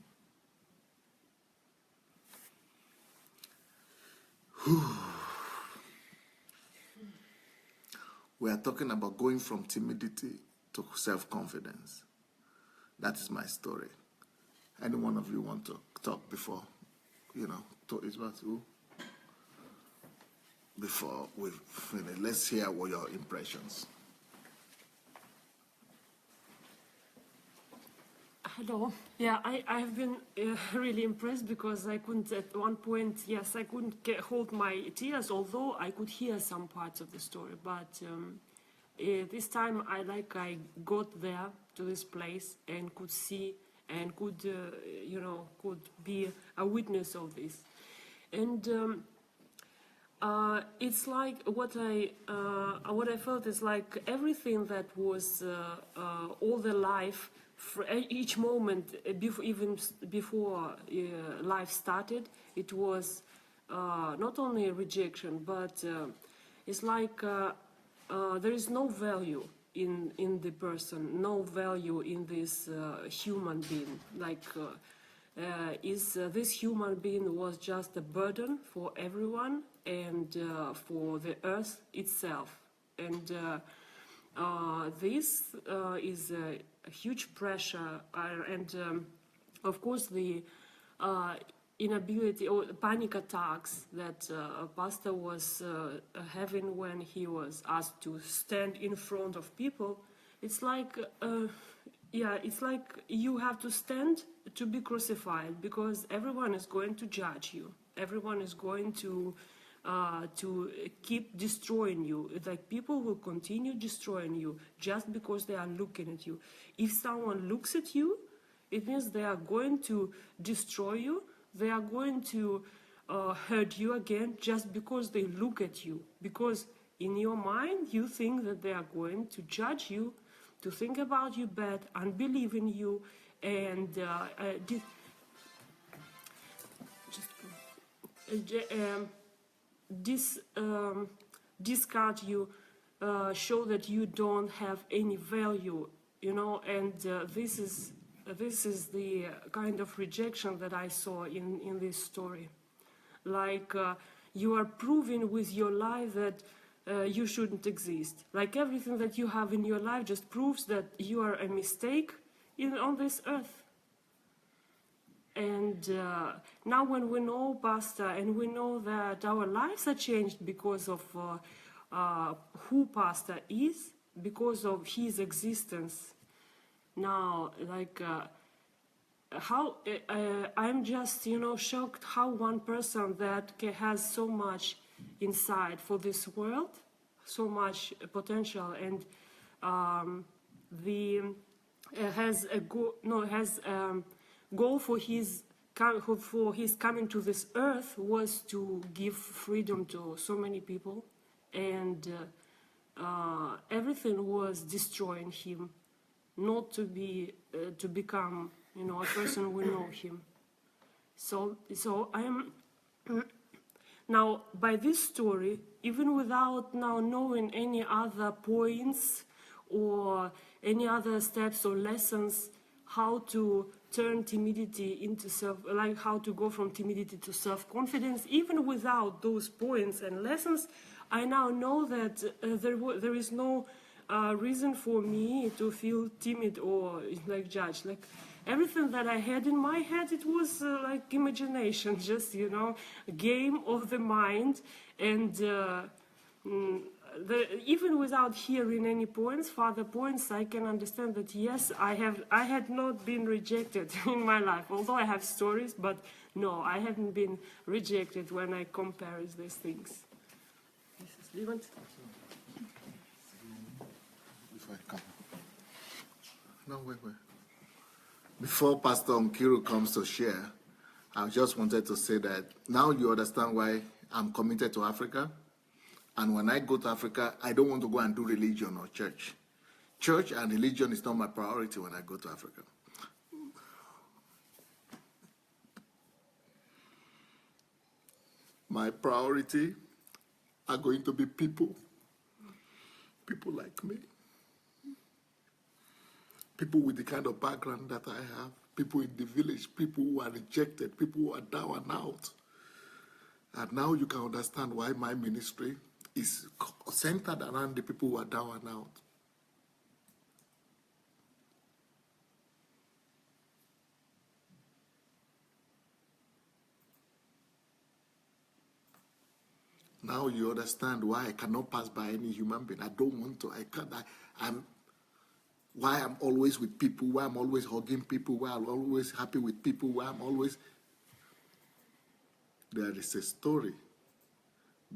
We are talking about going from timidity to self-confidence. That is my story. Any one of you want to talk before, talk about who? Before we finish, let's hear what your impressions. Hello. Yeah, I've been really impressed, because I couldn't at one point, I couldn't hold my tears, although I could hear some parts of the story. But this time I got there to this place and could see and could, could be a witness of this. And it's like what I felt is like everything that was all the life, for each moment, even before life started, it was not only rejection, but it's like there is no value in the person, no value in this human being. Like, this human being was just a burden for everyone and for the earth itself. And this is a huge pressure, and of course the inability or panic attacks that Pastor was having when he was asked to stand in front of people. It's like, it's like you have to stand to be crucified, because everyone is going to judge you. Everyone is going to keep destroying you. Like, people will continue destroying you just because they are looking at you. If someone looks at you, it means they are going to destroy you. They are going to hurt you again just because they look at you. Because in your mind, you think that they are going to judge you, to think about you bad, unbelieve in you, and discard you, show that you don't have any value, and this is the kind of rejection that I saw in this story. Like, you are proving with your life that you shouldn't exist. Like, everything that you have in your life just proves that you are a mistake on this earth. And now when we know Pastor, and we know that our lives are changed because of who Pastor is, because of his existence. Now, like, how I'm just, shocked how one person that has so much inside for this world, so much potential, and has a goal for his coming to this earth was to give freedom to so many people, and everything was destroying him, not to become a person we know him. So I am now, by this story, even without now knowing any other points or any other steps or lessons, how to turn timidity into how to go from timidity to self-confidence, even without those points and lessons, I now know that there is no reason for me to feel timid or like judged. Like, everything that I had in my head, it was like imagination, just, a game of the mind. And even without hearing any points, further points, I can understand that yes, I had not been rejected in my life. Although I have stories, but no, I haven't been rejected when I compare these things. come. No, wait. Before Pastor Nkiru comes to share, I just wanted to say that now you understand why I'm committed to Africa. And when I go to Africa, I don't want to go and do religion or church. Church and religion is not my priority when I go to Africa. My priority are going to be people. People like me. People with the kind of background that I have. People in the village. People who are rejected. People who are down and out. And now you can understand why my ministry is centered around the people who are down and out. Now you understand why I cannot pass by any human being. I don't want to. I can't. Why I'm always with people, why I'm always hugging people, why I'm always happy with people, why I'm always... There is a story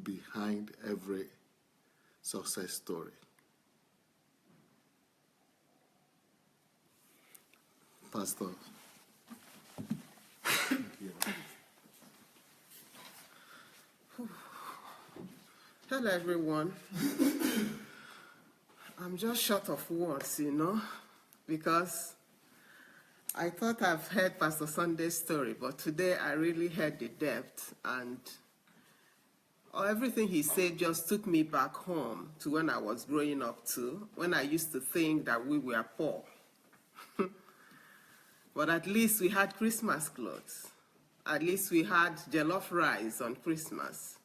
behind every success story. Pastor. Thank you. Hello, everyone. I'm just short of words, because I thought I've heard Pastor Sunday's story, but today I really heard the depth, and everything he said just took me back home to when I was growing up too, when I used to think that we were poor. But at least we had Christmas clothes. At least we had jollof rice on Christmas.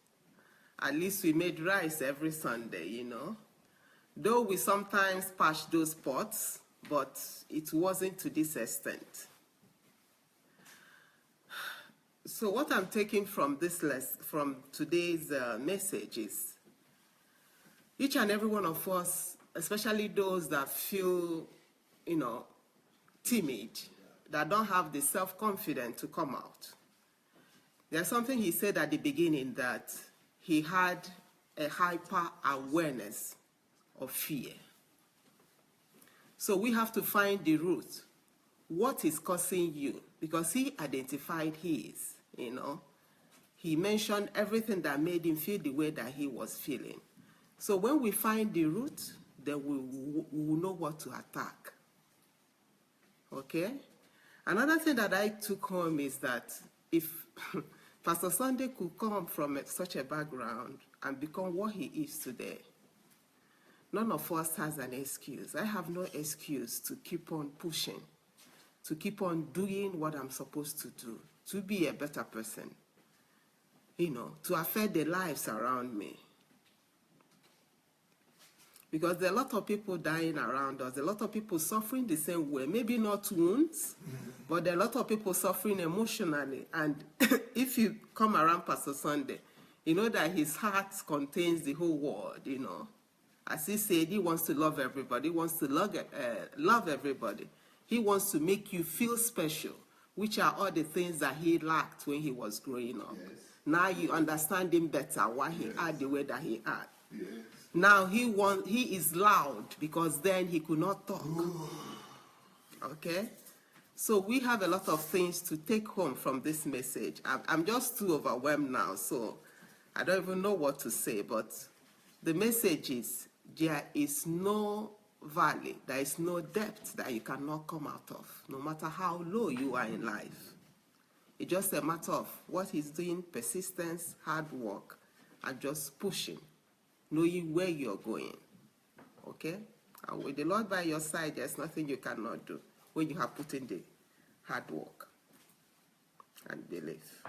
At least we made rice every Sunday, Though we sometimes patched those pots, but it wasn't to this extent. So what I'm taking from from today's message is, each and every one of us, especially those that feel, timid, that don't have the self-confidence to come out. There's something he said at the beginning, that he had a hyper-awareness of fear. So we have to find the root. What is causing you? Because he identified his, He mentioned everything that made him feel the way that he was feeling. So when we find the root, then we will know what to attack. Okay? Another thing that I took home is that if Pastor Sunday could come from such a background and become what he is today, none of us has an excuse. I have no excuse to keep on pushing, to keep on doing what I'm supposed to do, to be a better person, to affect the lives around me. Because there are a lot of people dying around us, a lot of people suffering the same way, maybe not wounds, but there are a lot of people suffering emotionally. And if you come around Pastor Sunday, you know that his heart contains the whole world, As he said, he wants to love everybody, he wants to love everybody. He wants to make you feel special, which are all the things that he lacked when he was growing up. Yes. Now you understand him better, why he had the way that he had. Yes. Now he is loud because then he could not talk. Okay? So we have a lot of things to take home from this message. I'm just too overwhelmed now, so I don't even know what to say, but the message is, there is no valley, there is no depth that you cannot come out of, no matter how low you are in life. It's just a matter of what he's doing, persistence, hard work, and just pushing, knowing where you're going. Okay? And with the Lord by your side, there's nothing you cannot do when you have put in the hard work and belief.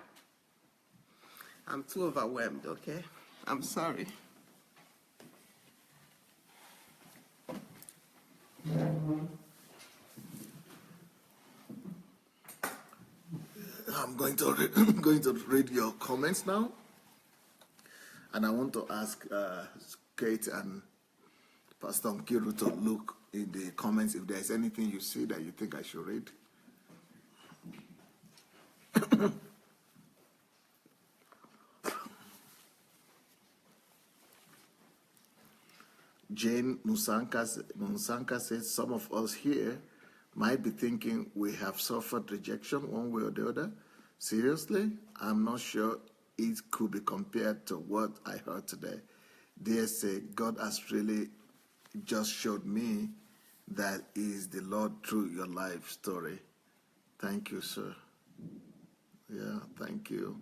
I'm too overwhelmed, okay? I'm sorry. I'm going to read your comments now. And I want to ask Kate and Pastor Nkiru to look in the comments if there's anything you see that you think I should read. Jane Musanka says some of us here might be thinking we have suffered rejection one way or the other. Seriously, I'm not sure it could be compared to what I heard today. Dear say, God has really just showed me that He is the Lord through your life story. Thank you, sir. Yeah, thank you.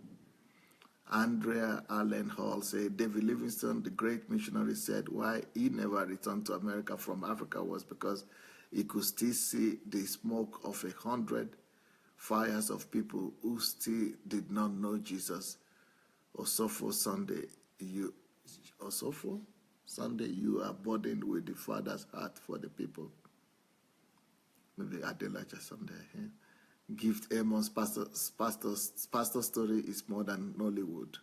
Andrea Allen Hall said, David Livingstone, the great missionary, said why he never returned to America from Africa was because he could still see the smoke of 100 fires of people who still did not know Jesus. Osofo Sunday, you are burdened with the Father's heart for the people. Maybe Adelaja Sunday. Yeah. Gift Amos, pastor story is more than Nollywood.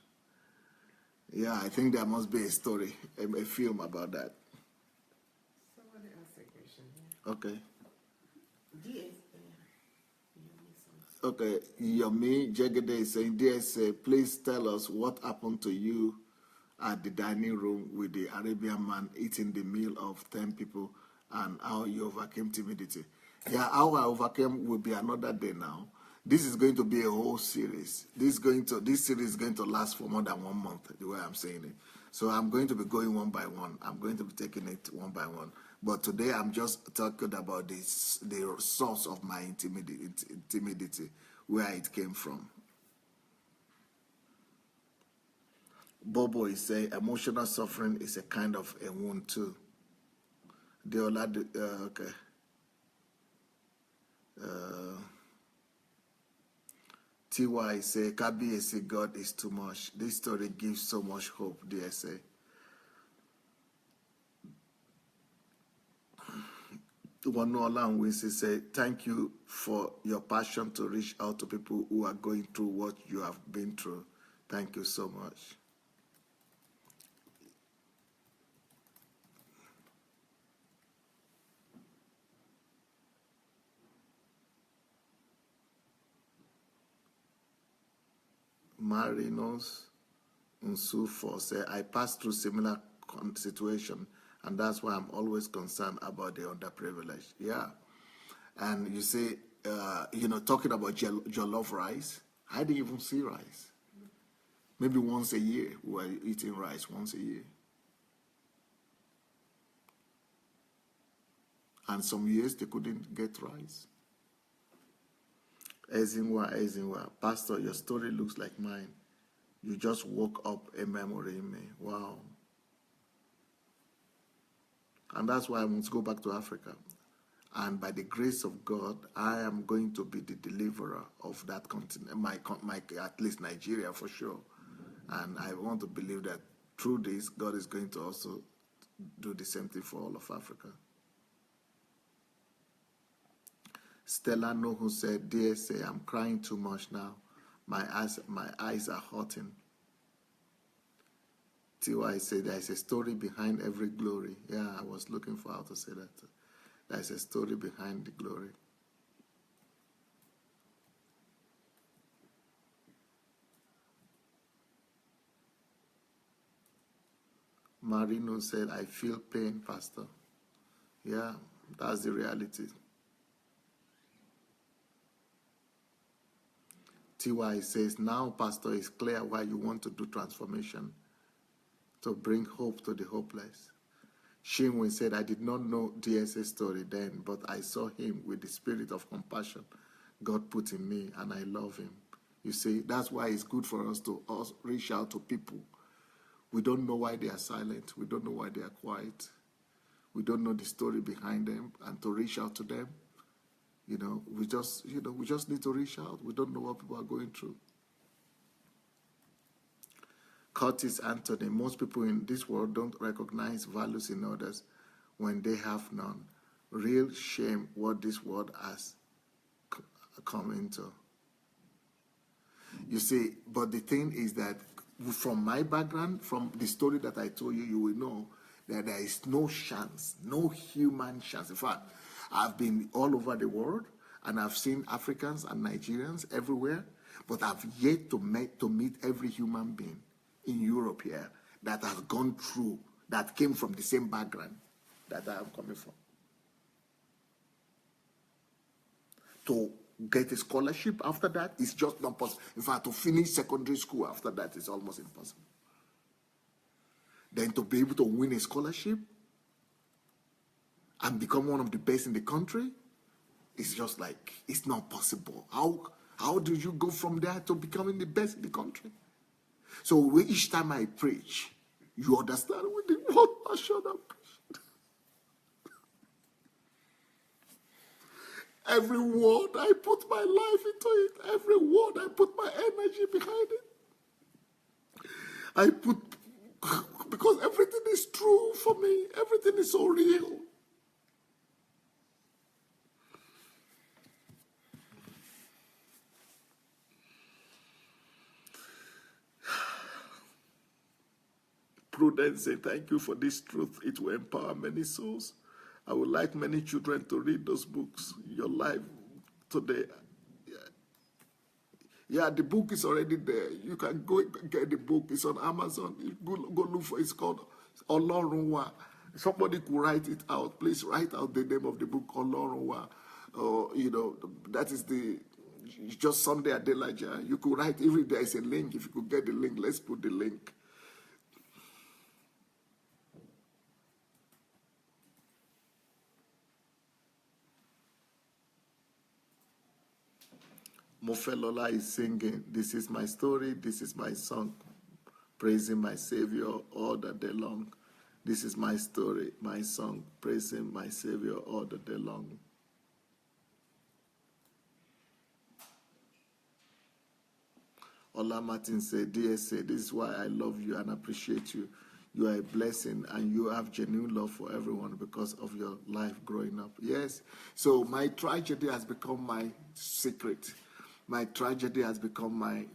Yeah, I think there must be a story, a film about that. Somebody asked a question here. Okay. Okay, Yomi Jegede is saying, DSA, please tell us what happened to you at the dining room with the Arabian man eating the meal of 10 people and how you overcame timidity. Yeah, how I overcame will be another day now. This is going to be a whole series. This series is going to last for more than 1 month, the way I'm saying it. So I'm going to be going one by one. I'm going to be taking it one by one. But today I'm just talking about the source of my timidity, where it came from. Bobo is saying emotional suffering is a kind of a wound too. Okay. TY say, Kabi God is too much. This story gives so much hope, DSA. Wanola and Wincy say, thank you for your passion to reach out to people who are going through what you have been through. Thank you so much. Marinos Nsufo say, I passed through similar situation, and that's why I'm always concerned about the underprivileged. Yeah. And you say, talking about jollof rice, I didn't even see rice. Maybe once a year, we were eating rice once a year. And some years they couldn't get rice. Xinwei, Pastor, your story looks like mine. You just woke up a memory in me. Wow. And that's why I want to go back to Africa. And by the grace of God, I am going to be the deliverer of that continent, my at least Nigeria for sure. And I want to believe that through this, God is going to also do the same thing for all of Africa. Stella Nohu said, DSA, I'm crying too much now. My eyes are hurting. TY said, there's a story behind every glory. Yeah, I was looking for how to say that. There's a story behind the glory. Marino said, I feel pain, Pastor. Yeah, that's the reality. TY says, now, Pastor, it's clear why you want to do transformation, to bring hope to the hopeless. Xinwei said, I did not know DSA's story then, but I saw him with the spirit of compassion God put in me, and I love him. You see, that's why it's good for us to reach out to people. We don't know why they are silent. We don't know why they are quiet. We don't know the story behind them, and to reach out to them, we just need to reach out. We don't know what people are going through. Curtis Anthony, most people in this world don't recognize values in others when they have none. Real shame what this world has come into. You see, but the thing is that from my background, from the story that I told you, you will know that there is no chance, no human chance. In fact, I've been all over the world, and I've seen Africans and Nigerians everywhere, but I've yet to meet every human being in Europe here that has gone through that came from the same background that I am coming from. To get a scholarship after that is just not possible. In fact, to finish secondary school after that is almost impossible. Then to be able to win a scholarship and become one of the best in the country, it's just like, it's not possible. How do you go from there to becoming the best in the country? So each time I preach, you understand with the word passion I preach. Every word I put my life into it. Every word I put my energy behind it. Because everything is true for me. Everything is so real. Prudence, say thank you for this truth. It will empower many souls. I would like many children to read those books. Your life today. Yeah, the book is already there. You can go get the book. It's on Amazon. You go look for it. It's called Olorunwa. Somebody could write it out. Please write out the name of the book, Olorunwa. That is just Sunday Adelaja. You could write, even if there is a link, if you could get the link, let's put the link. Mofelola is singing, this is my story, this is my song, praising my Savior all the day long. This is my story, my song, praising my Savior all the day long. Ola Martin said, DSA, this is why I love you and appreciate you. You are a blessing and you have genuine love for everyone because of your life growing up. Yes, so my tragedy has become my secret. My tragedy has become my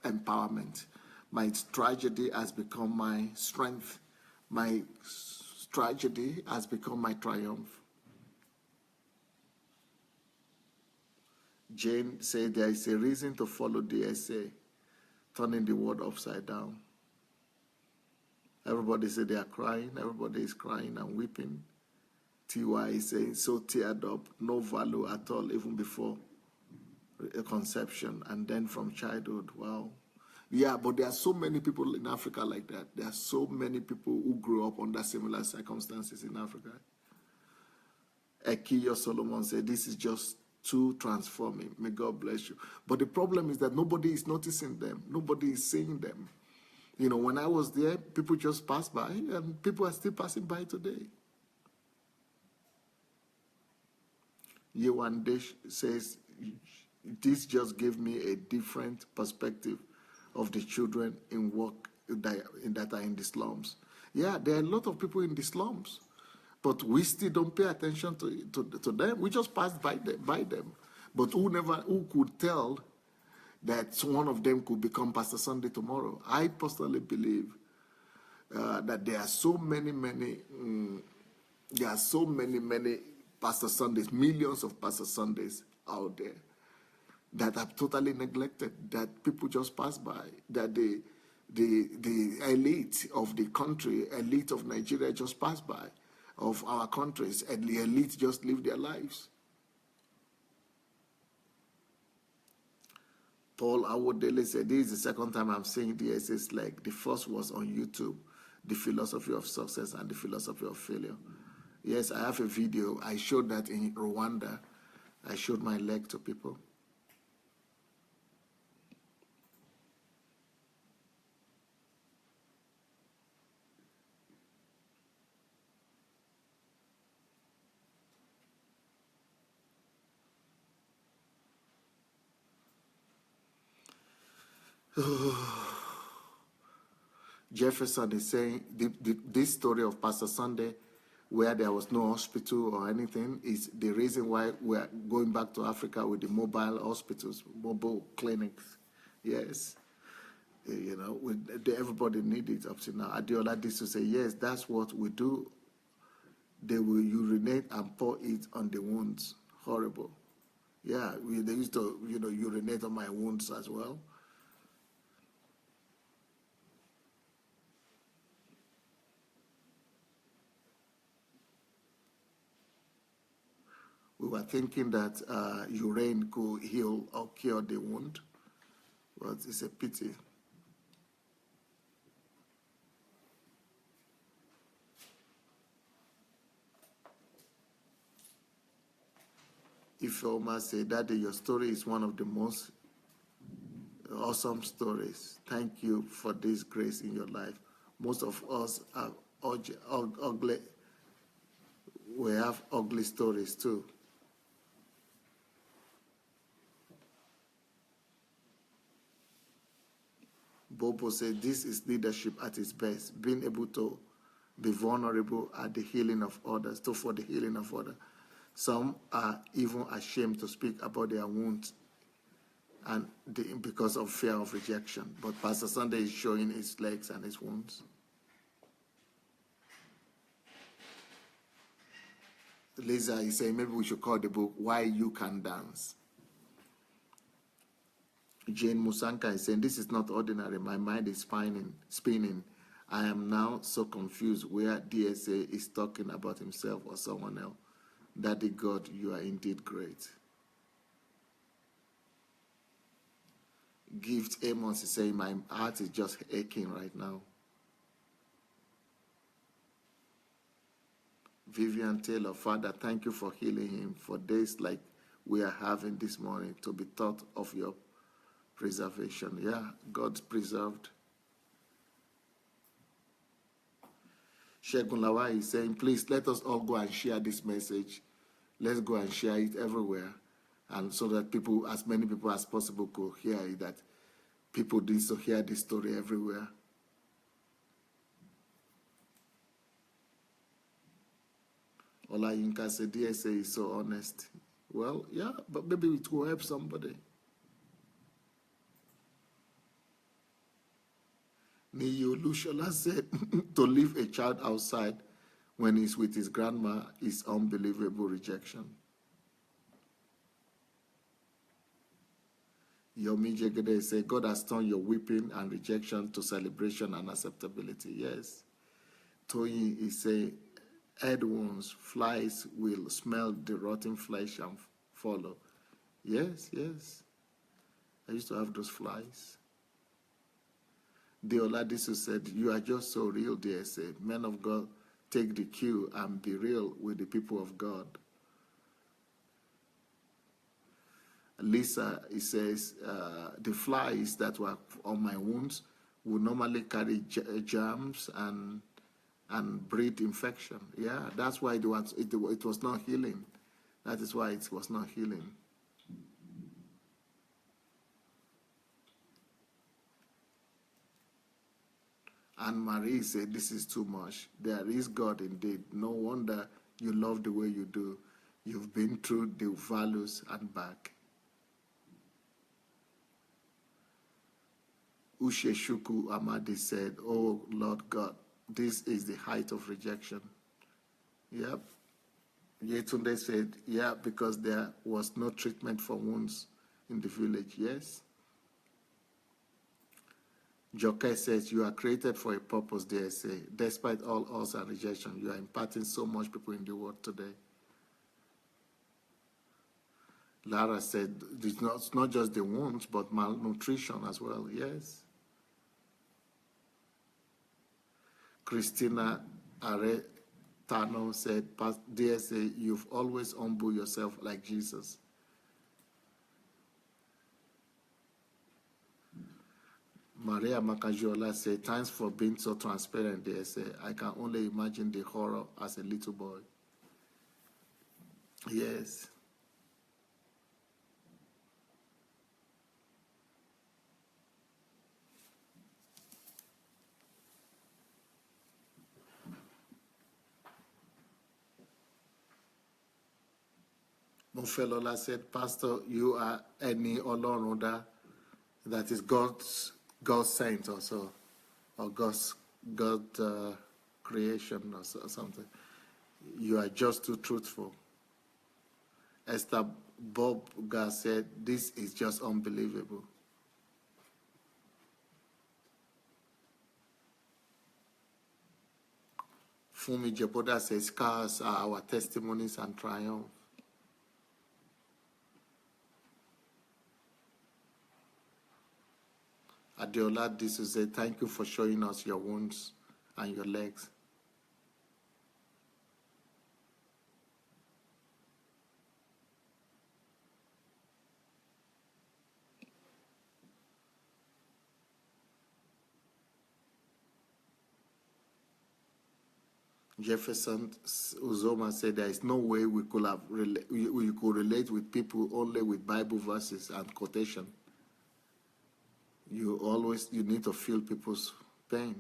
empowerment. My tragedy has become my strength. My tragedy has become my triumph. Jane said there is a reason to follow DSA, turning the world upside down. Everybody said they are crying. Everybody is crying and weeping. TY is saying, so teared up, no value at all, even before a conception, and then from childhood. Wow. Yeah, but there are so many people in Africa like that. There are so many people who grew up under similar circumstances in Africa. Ekiyo Solomon said, this is just too transforming. May God bless you. But the problem is that nobody is noticing them. Nobody is seeing them. You know, when I was there, people just passed by, and people are still passing by today. Yewan Desh says, this just gave me a different perspective of the children in work that are in the slums. Yeah, there are a lot of people in the slums, but we still don't pay attention to them. We just pass by them. But who could tell that one of them could become Pastor Sunday tomorrow? I personally believe that there are so many Pastor Sundays, millions of Pastor Sundays out there that are totally neglected, that people just pass by, that the elite of the country, elite of Nigeria just pass by, of our countries, and the elite just live their lives. Paul Awodele said, this is the second time I'm seeing this. It's like the first was on YouTube, The Philosophy of Success and the Philosophy of Failure. Yes, I have a video. I showed that in Rwanda. I showed my leg to people. Jefferson is saying this story of Pastor Sunday, where there was no hospital or anything, is the reason why we're going back to Africa with the mobile hospitals, mobile clinics. Yes. You know, everybody needs it up to now. Adiola used to say, yes, that's what we do. They will urinate and pour it on the wounds. Horrible. Yeah, they used to, urinate on my wounds as well. We were thinking that urine could heal or cure the wound, but it's a pity. If Oma said, Daddy, your story is one of the most awesome stories. Thank you for this grace in your life. Most of us are ugly. We have ugly stories too. Bobo said, this is leadership at its best, being able to be vulnerable at the healing of others, for the healing of others. Some are even ashamed to speak about their wounds and because of fear of rejection. But Pastor Sunday is showing his legs and his wounds. Lisa is saying maybe we should call the book Why You Can Dance. Jane Musanka is saying, this is not ordinary. My mind is spinning. I am now so confused where DSA is talking about himself or someone else. Daddy God, you are indeed great. Gift Amos is saying, my heart is just aching right now. Vivian Taylor, Father, thank you for healing him for days like we are having this morning, to be taught of your preservation. Yeah, God's preserved. Shegun Lawai is saying, please let us all go and share this message. Let's go and share it everywhere, and so that people, as many people as possible, could hear it, that people need to hear this story everywhere. Ola Yinka said, DSA is so honest. Well, yeah, but maybe it will help somebody. Niyo Lushola said, to leave a child outside when he's with his grandma is unbelievable rejection. Yomi Jegede said, God has turned your weeping and rejection to celebration and acceptability. Yes. Toyin is saying, head wounds, flies will smell the rotten flesh and follow. Yes, yes. I used to have those flies. Deoladisu said, you are just so real, DSA. Men of God, take the cue and be real with the people of God. Lisa, he says, the flies that were on my wounds would normally carry germs and breed infection. Yeah, that's why it was not healing. That is why it was not healing. And Marie said, this is too much. There is God indeed. No wonder you love the way you do. You've been through the values and back. Ushe Shuku Amadi said, oh, Lord God, this is the height of rejection. Yep. Yetunde said, yeah, because there was no treatment for wounds in the village. Yes. Joke says, you are created for a purpose, DSA. Despite all odds and rejection, you are impacting so much people in the world today. Lara said, it's not just the wounds, but malnutrition as well. Yes. Christina Aretano said, DSA, you've always humbled yourself like Jesus. Maria Makajiola said, thanks for being so transparent, DSA. I can only imagine the horror as a little boy. Yes. Mofelola said, Pastor, you are any Olorunda that is God's sent also, or God's creation or something. You are just too truthful. Esther Bobga said, this is just unbelievable. Fumi Jeboda says, scars are our testimonies and triumph. Adeola Disu said, thank you for showing us your wounds and your legs. Jefferson Uzoma said there is no way we could have we could relate with people only with Bible verses and quotation. You need to feel people's pain.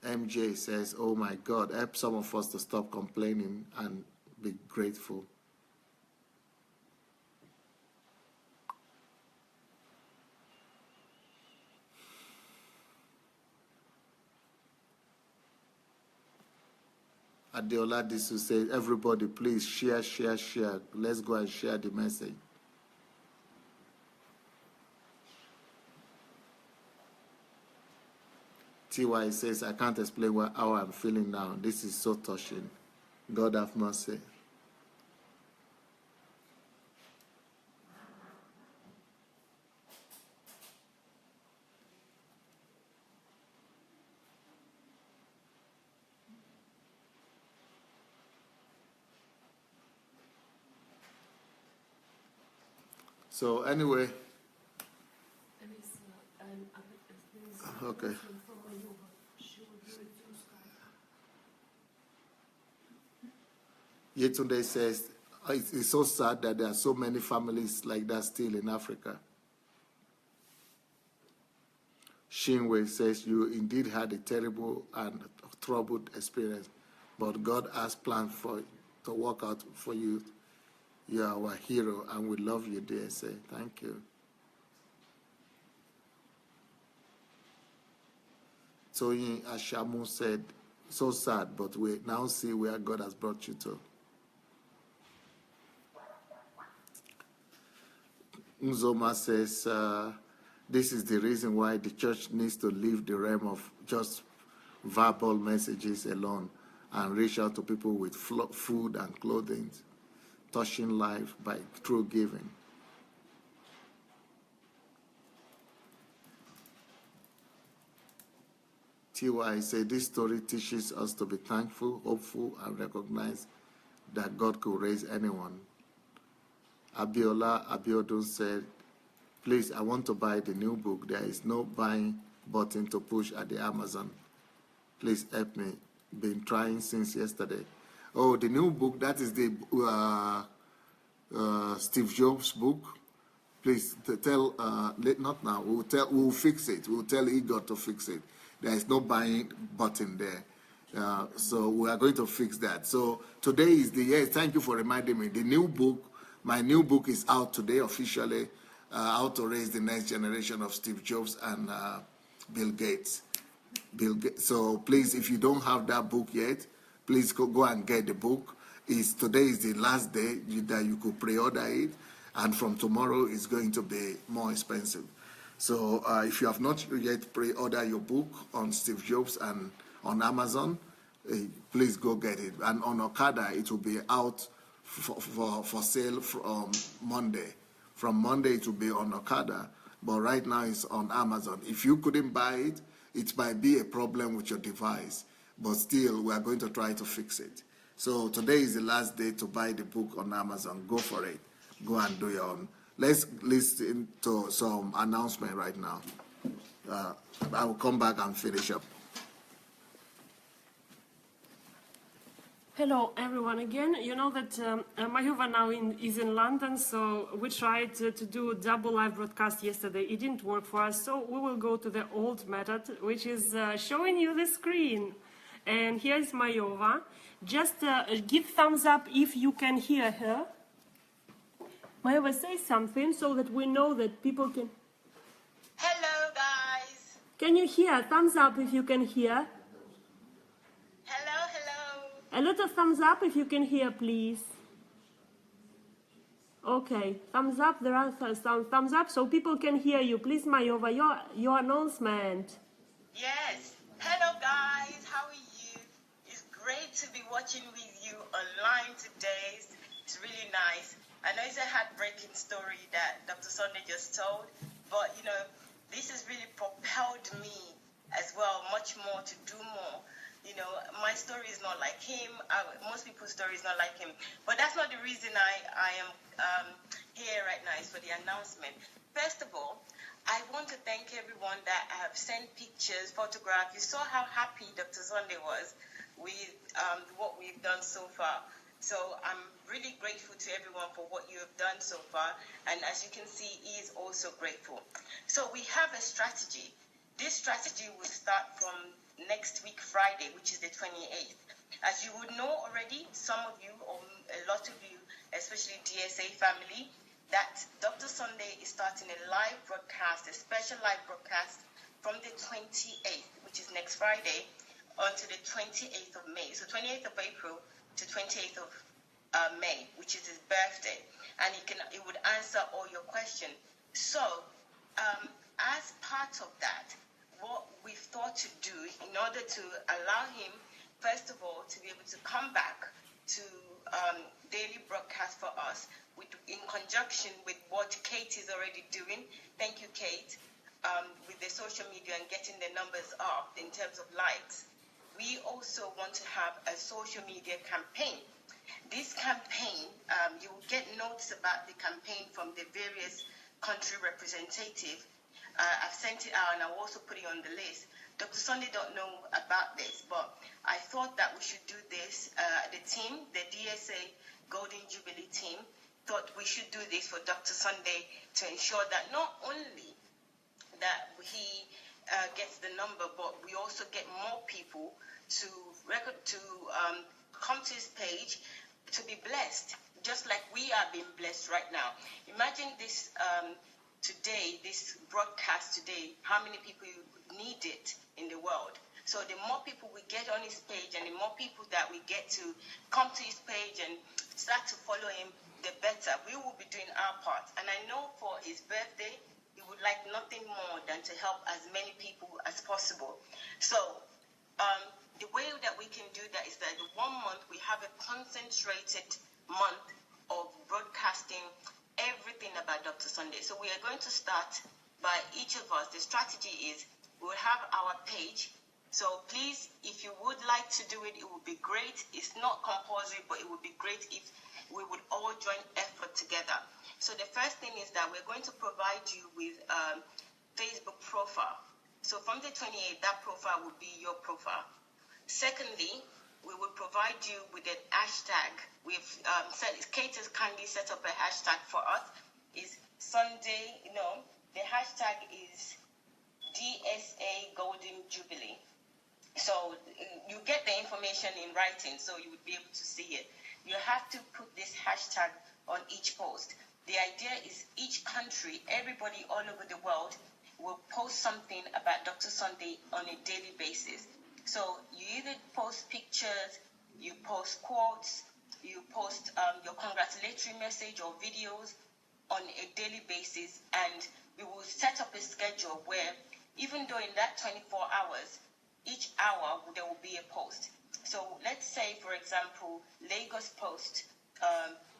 MJ says, oh my God, help some of us to stop complaining and be grateful. Adeola Disu said, everybody please share. Let's go and share the message. TY says, I can't explain how I'm feeling now. This is so touching. God have mercy. So anyway, okay. Yetunde says, it's so sad that there are so many families like that still in Africa. Xinwei says, you indeed had a terrible and troubled experience, but God has planned to work out for you. You are our hero, and we love you, dear. Say thank you. Toyin Ashamu said, so sad, but we now see where God has brought you to. Nzoma says, this is the reason why the church needs to leave the realm of just verbal messages alone and reach out to people with food and clothing, touching life by true giving. TY said, this story teaches us to be thankful, hopeful, and recognize that God could raise anyone. Abiola Abiodun said, please, I want to buy the new book. There is no buying button to push at the Amazon. Please help me. Been trying since yesterday. Oh, the new book, that is the Steve Jobs book. Please tell, not now, we'll fix it. We'll tell Igor to fix it. There is no buying button there. So we are going to fix that. So today is thank you for reminding me. The new book, my new book is out today officially, How to Raise the Next Generation of Steve Jobs and Bill Gates. So please, if you don't have that book yet, please go and get the book. Today is the last day that you could pre-order it, and from tomorrow it's going to be more expensive. So if you have not yet pre-ordered your book on Steve Jobs and on Amazon, please go get it. And on Okada, it will be out for sale from Monday. From Monday, it will be on Okada, but right now it's on Amazon. If you couldn't buy it, it might be a problem with your device, but still, we are going to try to fix it. So today is the last day to buy the book on Amazon. Go for it. Go and do your own. Let's listen to some announcement right now. I will come back and finish up. Hello, everyone, again. You know that Mayuva now is in London, so we tried to do a double live broadcast yesterday. It didn't work for us, so we will go to the old method, which is showing you the screen. And here's Mayuva. Just give thumbs up if you can hear her. Mayuva, say something so that we know that people can... Hello, guys. Can you hear? Thumbs up if you can hear. Hello, hello. A lot of thumbs up if you can hear, please. Okay, thumbs up. There are some thumbs up so people can hear you. Please, Mayuva, your announcement. Yes. Hello, guys. How are you? It's great to be watching with you online today. It's really nice. I know it's a heartbreaking story that Dr. Sunday just told, but you know, this has really propelled me as well, much more to do more. You know, my story is not like him. Most people's story is not like him. But that's not the reason I am here right now. Is for the announcement. First of all, I want to thank everyone that have sent pictures, photographs. You saw how happy Dr. Sunday was with what we've done so far. So I'm really grateful to everyone for what you have done so far. And as you can see, he is also grateful. So we have a strategy. This strategy will start from next week, Friday, which is the 28th. As you would know already, some of you, or a lot of you, especially DSA family, that Dr. Sunday is starting a live broadcast, a special live broadcast from the 28th, which is next Friday, until the 28th of May. So 28th of April to 28th of May, which is his birthday. And it would answer all your questions. So, as part of that, what we've thought to do in order to allow him, first of all, to be able to come back to daily broadcast for us, in conjunction with what Kate is already doing. Thank you, Kate, with the social media and getting the numbers up in terms of likes. We also want to have a social media campaign. This campaign, you will get notes about the campaign from the various country representatives. I've sent it out and I'll also put it on the list. Dr. Sunday don't know about this, but I thought that we should do this. The team, the DSA Golden Jubilee team, thought we should do this for Dr. Sunday to ensure that not only that he gets the number, but we also get more people to come to his page to be blessed, just like we are being blessed right now. Imagine this today, this broadcast today, how many people need it in the world. So the more people we get on his page and the more people that we get to come to his page and start to follow him, the better. We will be doing our part. And I know for his birthday, he would like nothing more than to help as many people as possible. So the way that we can do that is that the 1 month we have a concentrated month of broadcasting everything about Dr. Sunday. So we are going to start by each of us. The strategy is we'll have our page. So please, if you would like to do it, it would be great. It's not compulsory, but it would be great if we would all join effort together. So the first thing is that we're going to provide you with a Facebook profile. So from the 28th, that profile will be your profile. Secondly, we will provide you with an hashtag. We've Kate has kindly set up a hashtag for us. Is Sunday, the hashtag is DSA Golden Jubilee. So you get the information in writing, so you would be able to see it. You have to put this hashtag on each post. The idea is each country, everybody all over the world, will post something about Dr. Sunday on a daily basis. So you either post pictures, you post quotes, you post your congratulatory message or videos on a daily basis, and we will set up a schedule where even though in that 24 hours, each hour there will be a post. So let's say, for example, Lagos post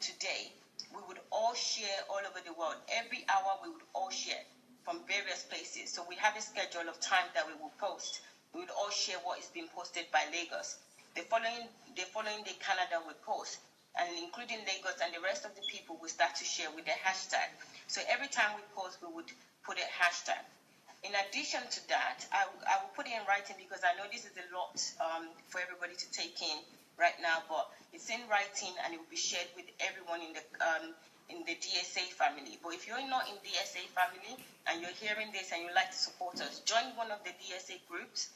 today, we would all share all over the world. Every hour we would all share from various places. So we have a schedule of time that we will post. We would all share what is being posted by Lagos. The following day, Canada will post, and including Lagos and the rest of the people will start to share with the hashtag. So every time we post, we would put a hashtag. In addition to that, I will put it in writing because I know this is a lot for everybody to take in right now, but it's in writing and it will be shared with everyone in the DSA family. But if you're not in DSA family and you're hearing this and you'd like to support us, join one of the DSA groups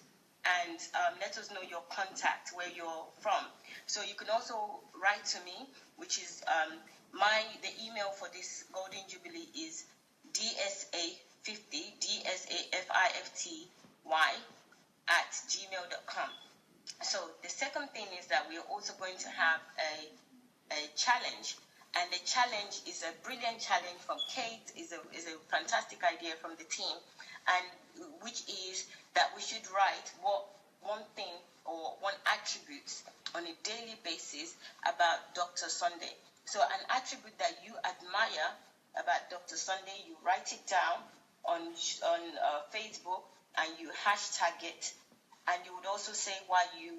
and let us know your contact, where you're from. So you can also write to me, which is the email for this Golden Jubilee is DSA50, DSAFIFTY @gmail.com. So the second thing is that we are also going to have a challenge. And the challenge is a brilliant challenge from Kate, is a fantastic idea from the team, and which is that we should write one thing or one attribute on a daily basis about Dr. Sunday. So an attribute that you admire about Dr. Sunday, you write it down on Facebook and you hashtag it. And you would also say why you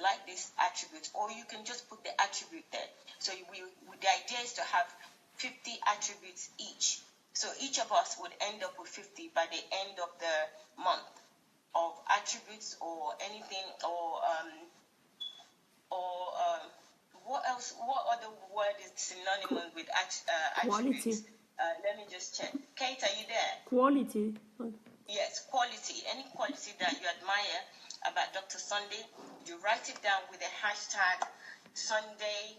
like this attribute, or you can just put the attribute there. So the idea is to have 50 attributes each. So each of us would end up with 50 by the end of the month of attributes or anything, or what else? What other word is synonymous with attributes? Quality. Let me just check. Kate, are you there? Quality. Yes, quality. Any quality that you admire about Dr. Sunday, you write it down with a hashtag Sunday,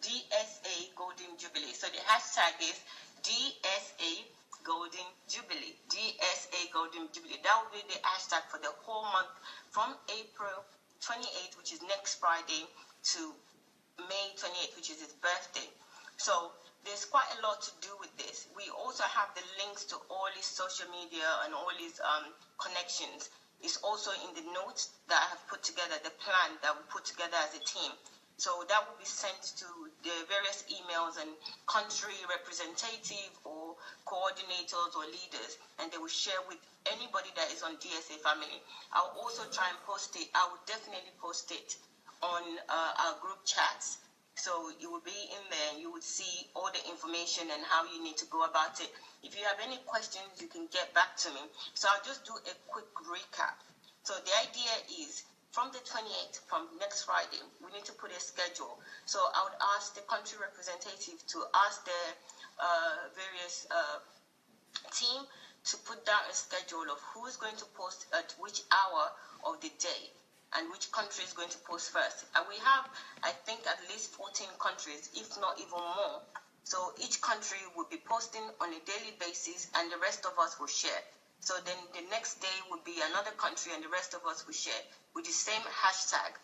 DSA Golden Jubilee. So the hashtag is DSA Golden Jubilee. DSA Golden Jubilee. That will be the hashtag for the whole month from April 28th, which is next Friday, to May 28th, which is his birthday. So there's quite a lot to do with this. We also have the links to all his social media and all his connections. It's also in the notes that I have put together, the plan that we put together as a team. So that will be sent to the various emails and country representative or coordinators or leaders, and they will share with anybody that is on DSA family. I'll also try and post it. I will definitely post it on our group chats. So it will be in there, and you would see all the information and how you need to go about it. If you have any questions, you can get back to me. So I'll just do a quick recap. So the idea is, from the 28th, from next Friday, we need to put a schedule. So I would ask the country representative to ask the various team to put down a schedule of who is going to post at which hour of the day, and which country is going to post first. And we have, I think, at least 14 countries, if not even more. So each country will be posting on a daily basis, and the rest of us will share. So then the next day would be another country, and the rest of us will share with the same hashtag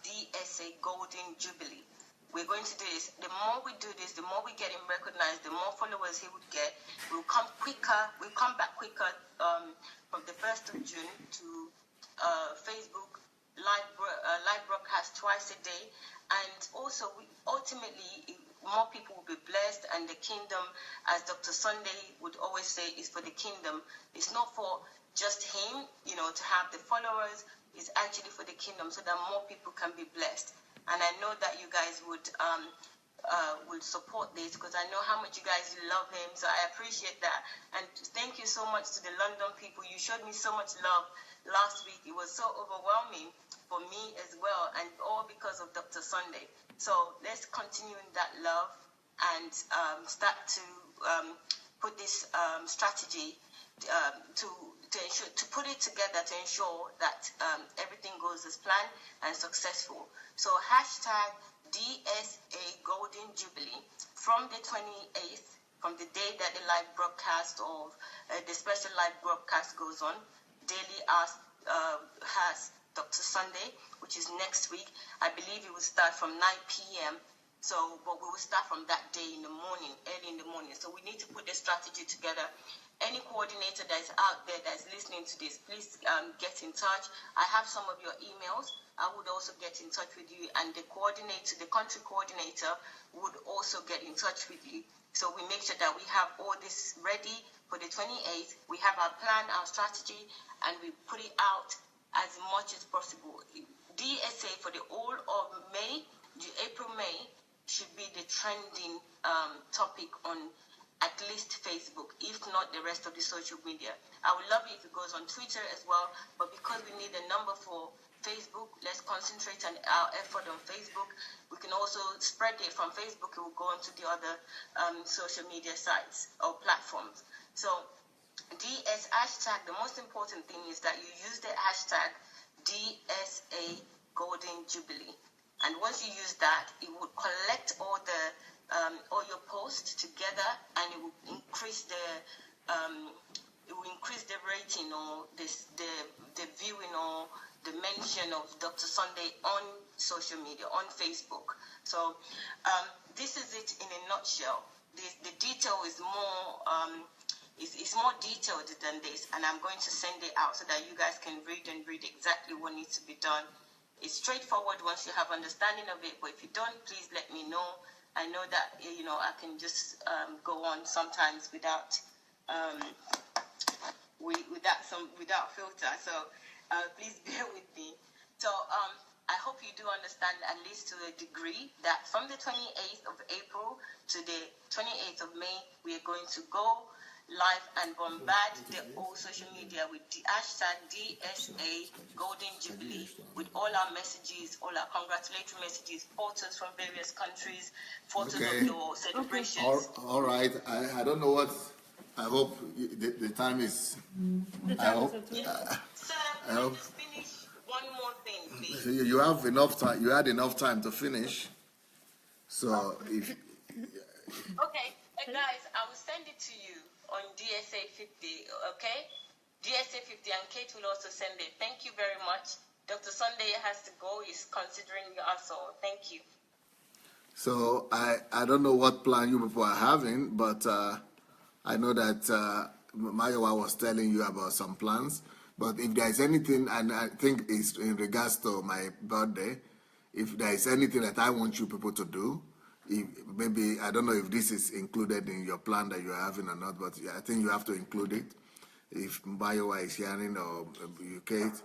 DSA Golden Jubilee. We're going to do this. The more we do this, the more we get him recognized, the more followers he would get. We'll come back quicker from the 1st of June to Facebook live broadcast twice a day, and also ultimately more people will be blessed, and the kingdom, as Dr. Sunday would always say, is for the kingdom. It's not for just him, to have the followers. It's actually for the kingdom, so that more people can be blessed. And I know that you guys would support this, because I know how much you guys love him. So I appreciate that. And thank you so much to the London people. You showed me so much love last week. It was so overwhelming for me as well, and all because of Dr. Sunday. So let's continue in that love and start to put this strategy to put it together to ensure that everything goes as planned and successful. So hashtag DSA Golden Jubilee from the 28th, from the day that the live broadcast of the special live broadcast goes on. Daily has Dr. Sunday, which is next week. I believe it will start from 9 p.m. So, but we will start from that day in the morning, early in the morning. So we need to put the strategy together. Any coordinator that is out there that is listening to this, please get in touch. I have some of your emails. I would also get in touch with you, and the country coordinator would also get in touch with you. So we make sure that we have all this ready for the 28th. We have our plan, our strategy, and we put it out as much as possible. DSA for the whole of May, April-May, should be the trending topic on at least Facebook, if not the rest of the social media. I would love it if it goes on Twitter as well, but because we need a number for Facebook, let's concentrate on our effort on Facebook. We can also spread it from Facebook. It will go onto the other social media sites or platforms. So DS hashtag, the most important thing is that you use the hashtag DSA Golden Jubilee. And once you use that, it will collect all your posts together, and it will increase the rating or the viewing or the mention of Dr. Sunday on social media, on Facebook. So this is it in a nutshell. The detail is more it's more detailed than this, and I'm going to send it out so that you guys can read exactly what needs to be done It's straightforward once you have understanding of it, but if you don't, please let me know. I know that, I can just go on sometimes without without filter. So please bear with me. So I hope you do understand, at least to a degree, that from the 28th of April to the 28th of May, we are going to go live and bombard the whole social media with the hashtag DSA Golden Jubilee, with all our messages, all our congratulatory messages, photos from various countries, photos of your celebrations. All right. I don't know what. I hope the time is. I hope. Sir, can I just finish one more thing, please? You have enough time. You had enough time to finish. So if. Okay, guys, I will send it to you on DSA 50, okay? DSA 50, and Kate will also send it. Thank you very much. Dr. Sunday has to go. He's considering us all. Thank you. So I don't know what plan you people are having, but I know that Mayowa was telling you about some plans. But if there is anything, and I think it's in regards to my birthday, if there is anything that I want you people to do, maybe, I don't know if this is included in your plan that you're having or not, but I think you have to include it. If Mayowa is hearing, or Kate,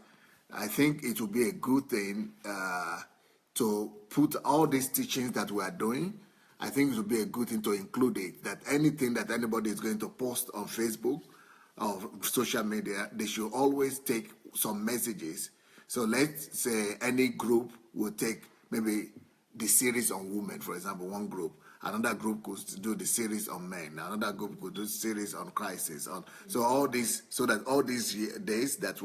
I think it would be a good thing to put all these teachings that we are doing. I think it would be a good thing to include it, that anything that anybody is going to post on Facebook or social media, they should always take some messages. So let's say any group will take maybe the series on women, for example, one group. Another group could do the series on men. Another group could do series on crisis. So all these, so that all these days that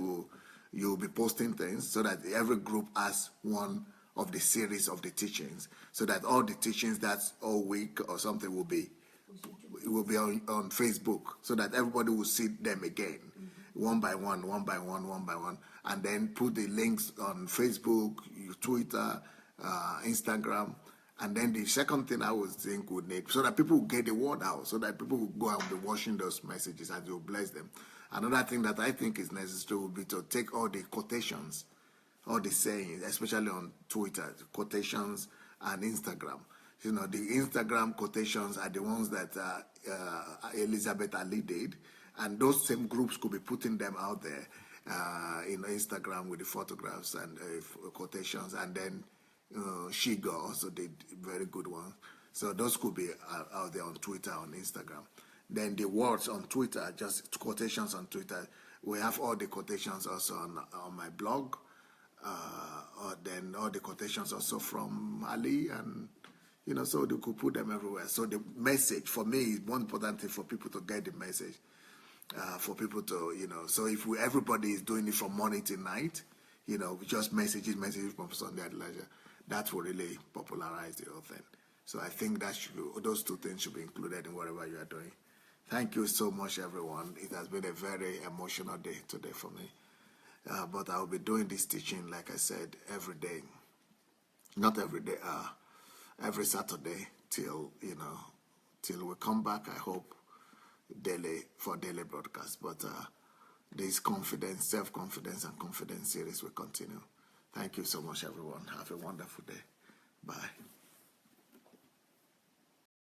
you'll be posting things, so that every group has one of the series of the teachings, so that all the teachings that's all week or something will be on Facebook, so that everybody will see them again, one by one, and then put the links on Facebook, Twitter, Instagram. And then the second thing I would think would need, so that people will get the word out, so that people will go out and be watching those messages and you'll bless them. Another thing that I think is necessary would be to take all the quotations, all the sayings, especially on Twitter, quotations and Instagram. The Instagram quotations are the ones that Elizabeth Ali did, and those same groups could be putting them out there in Instagram with the photographs and quotations, and then Shiga also did very good ones. So those could be out there on Twitter, on Instagram. Then the words on Twitter, just quotations on Twitter. We have all the quotations also on my blog. Then all the quotations also from Ali, and so they could put them everywhere. So the message for me is one important thing for people to get the message. For people to, so if everybody is doing it from morning till night, just messages from Sunday Adelaja, that will really popularize the whole thing. So I think those two things should be included in whatever you are doing. Thank you so much, everyone. It has been a very emotional day today for me. But I will be doing this teaching, like I said, every day. Not every day, every Saturday till we come back, I hope, for daily broadcast. But this confidence, self-confidence, and confidence series will continue. Thank you so much, everyone. Have a wonderful day. Bye.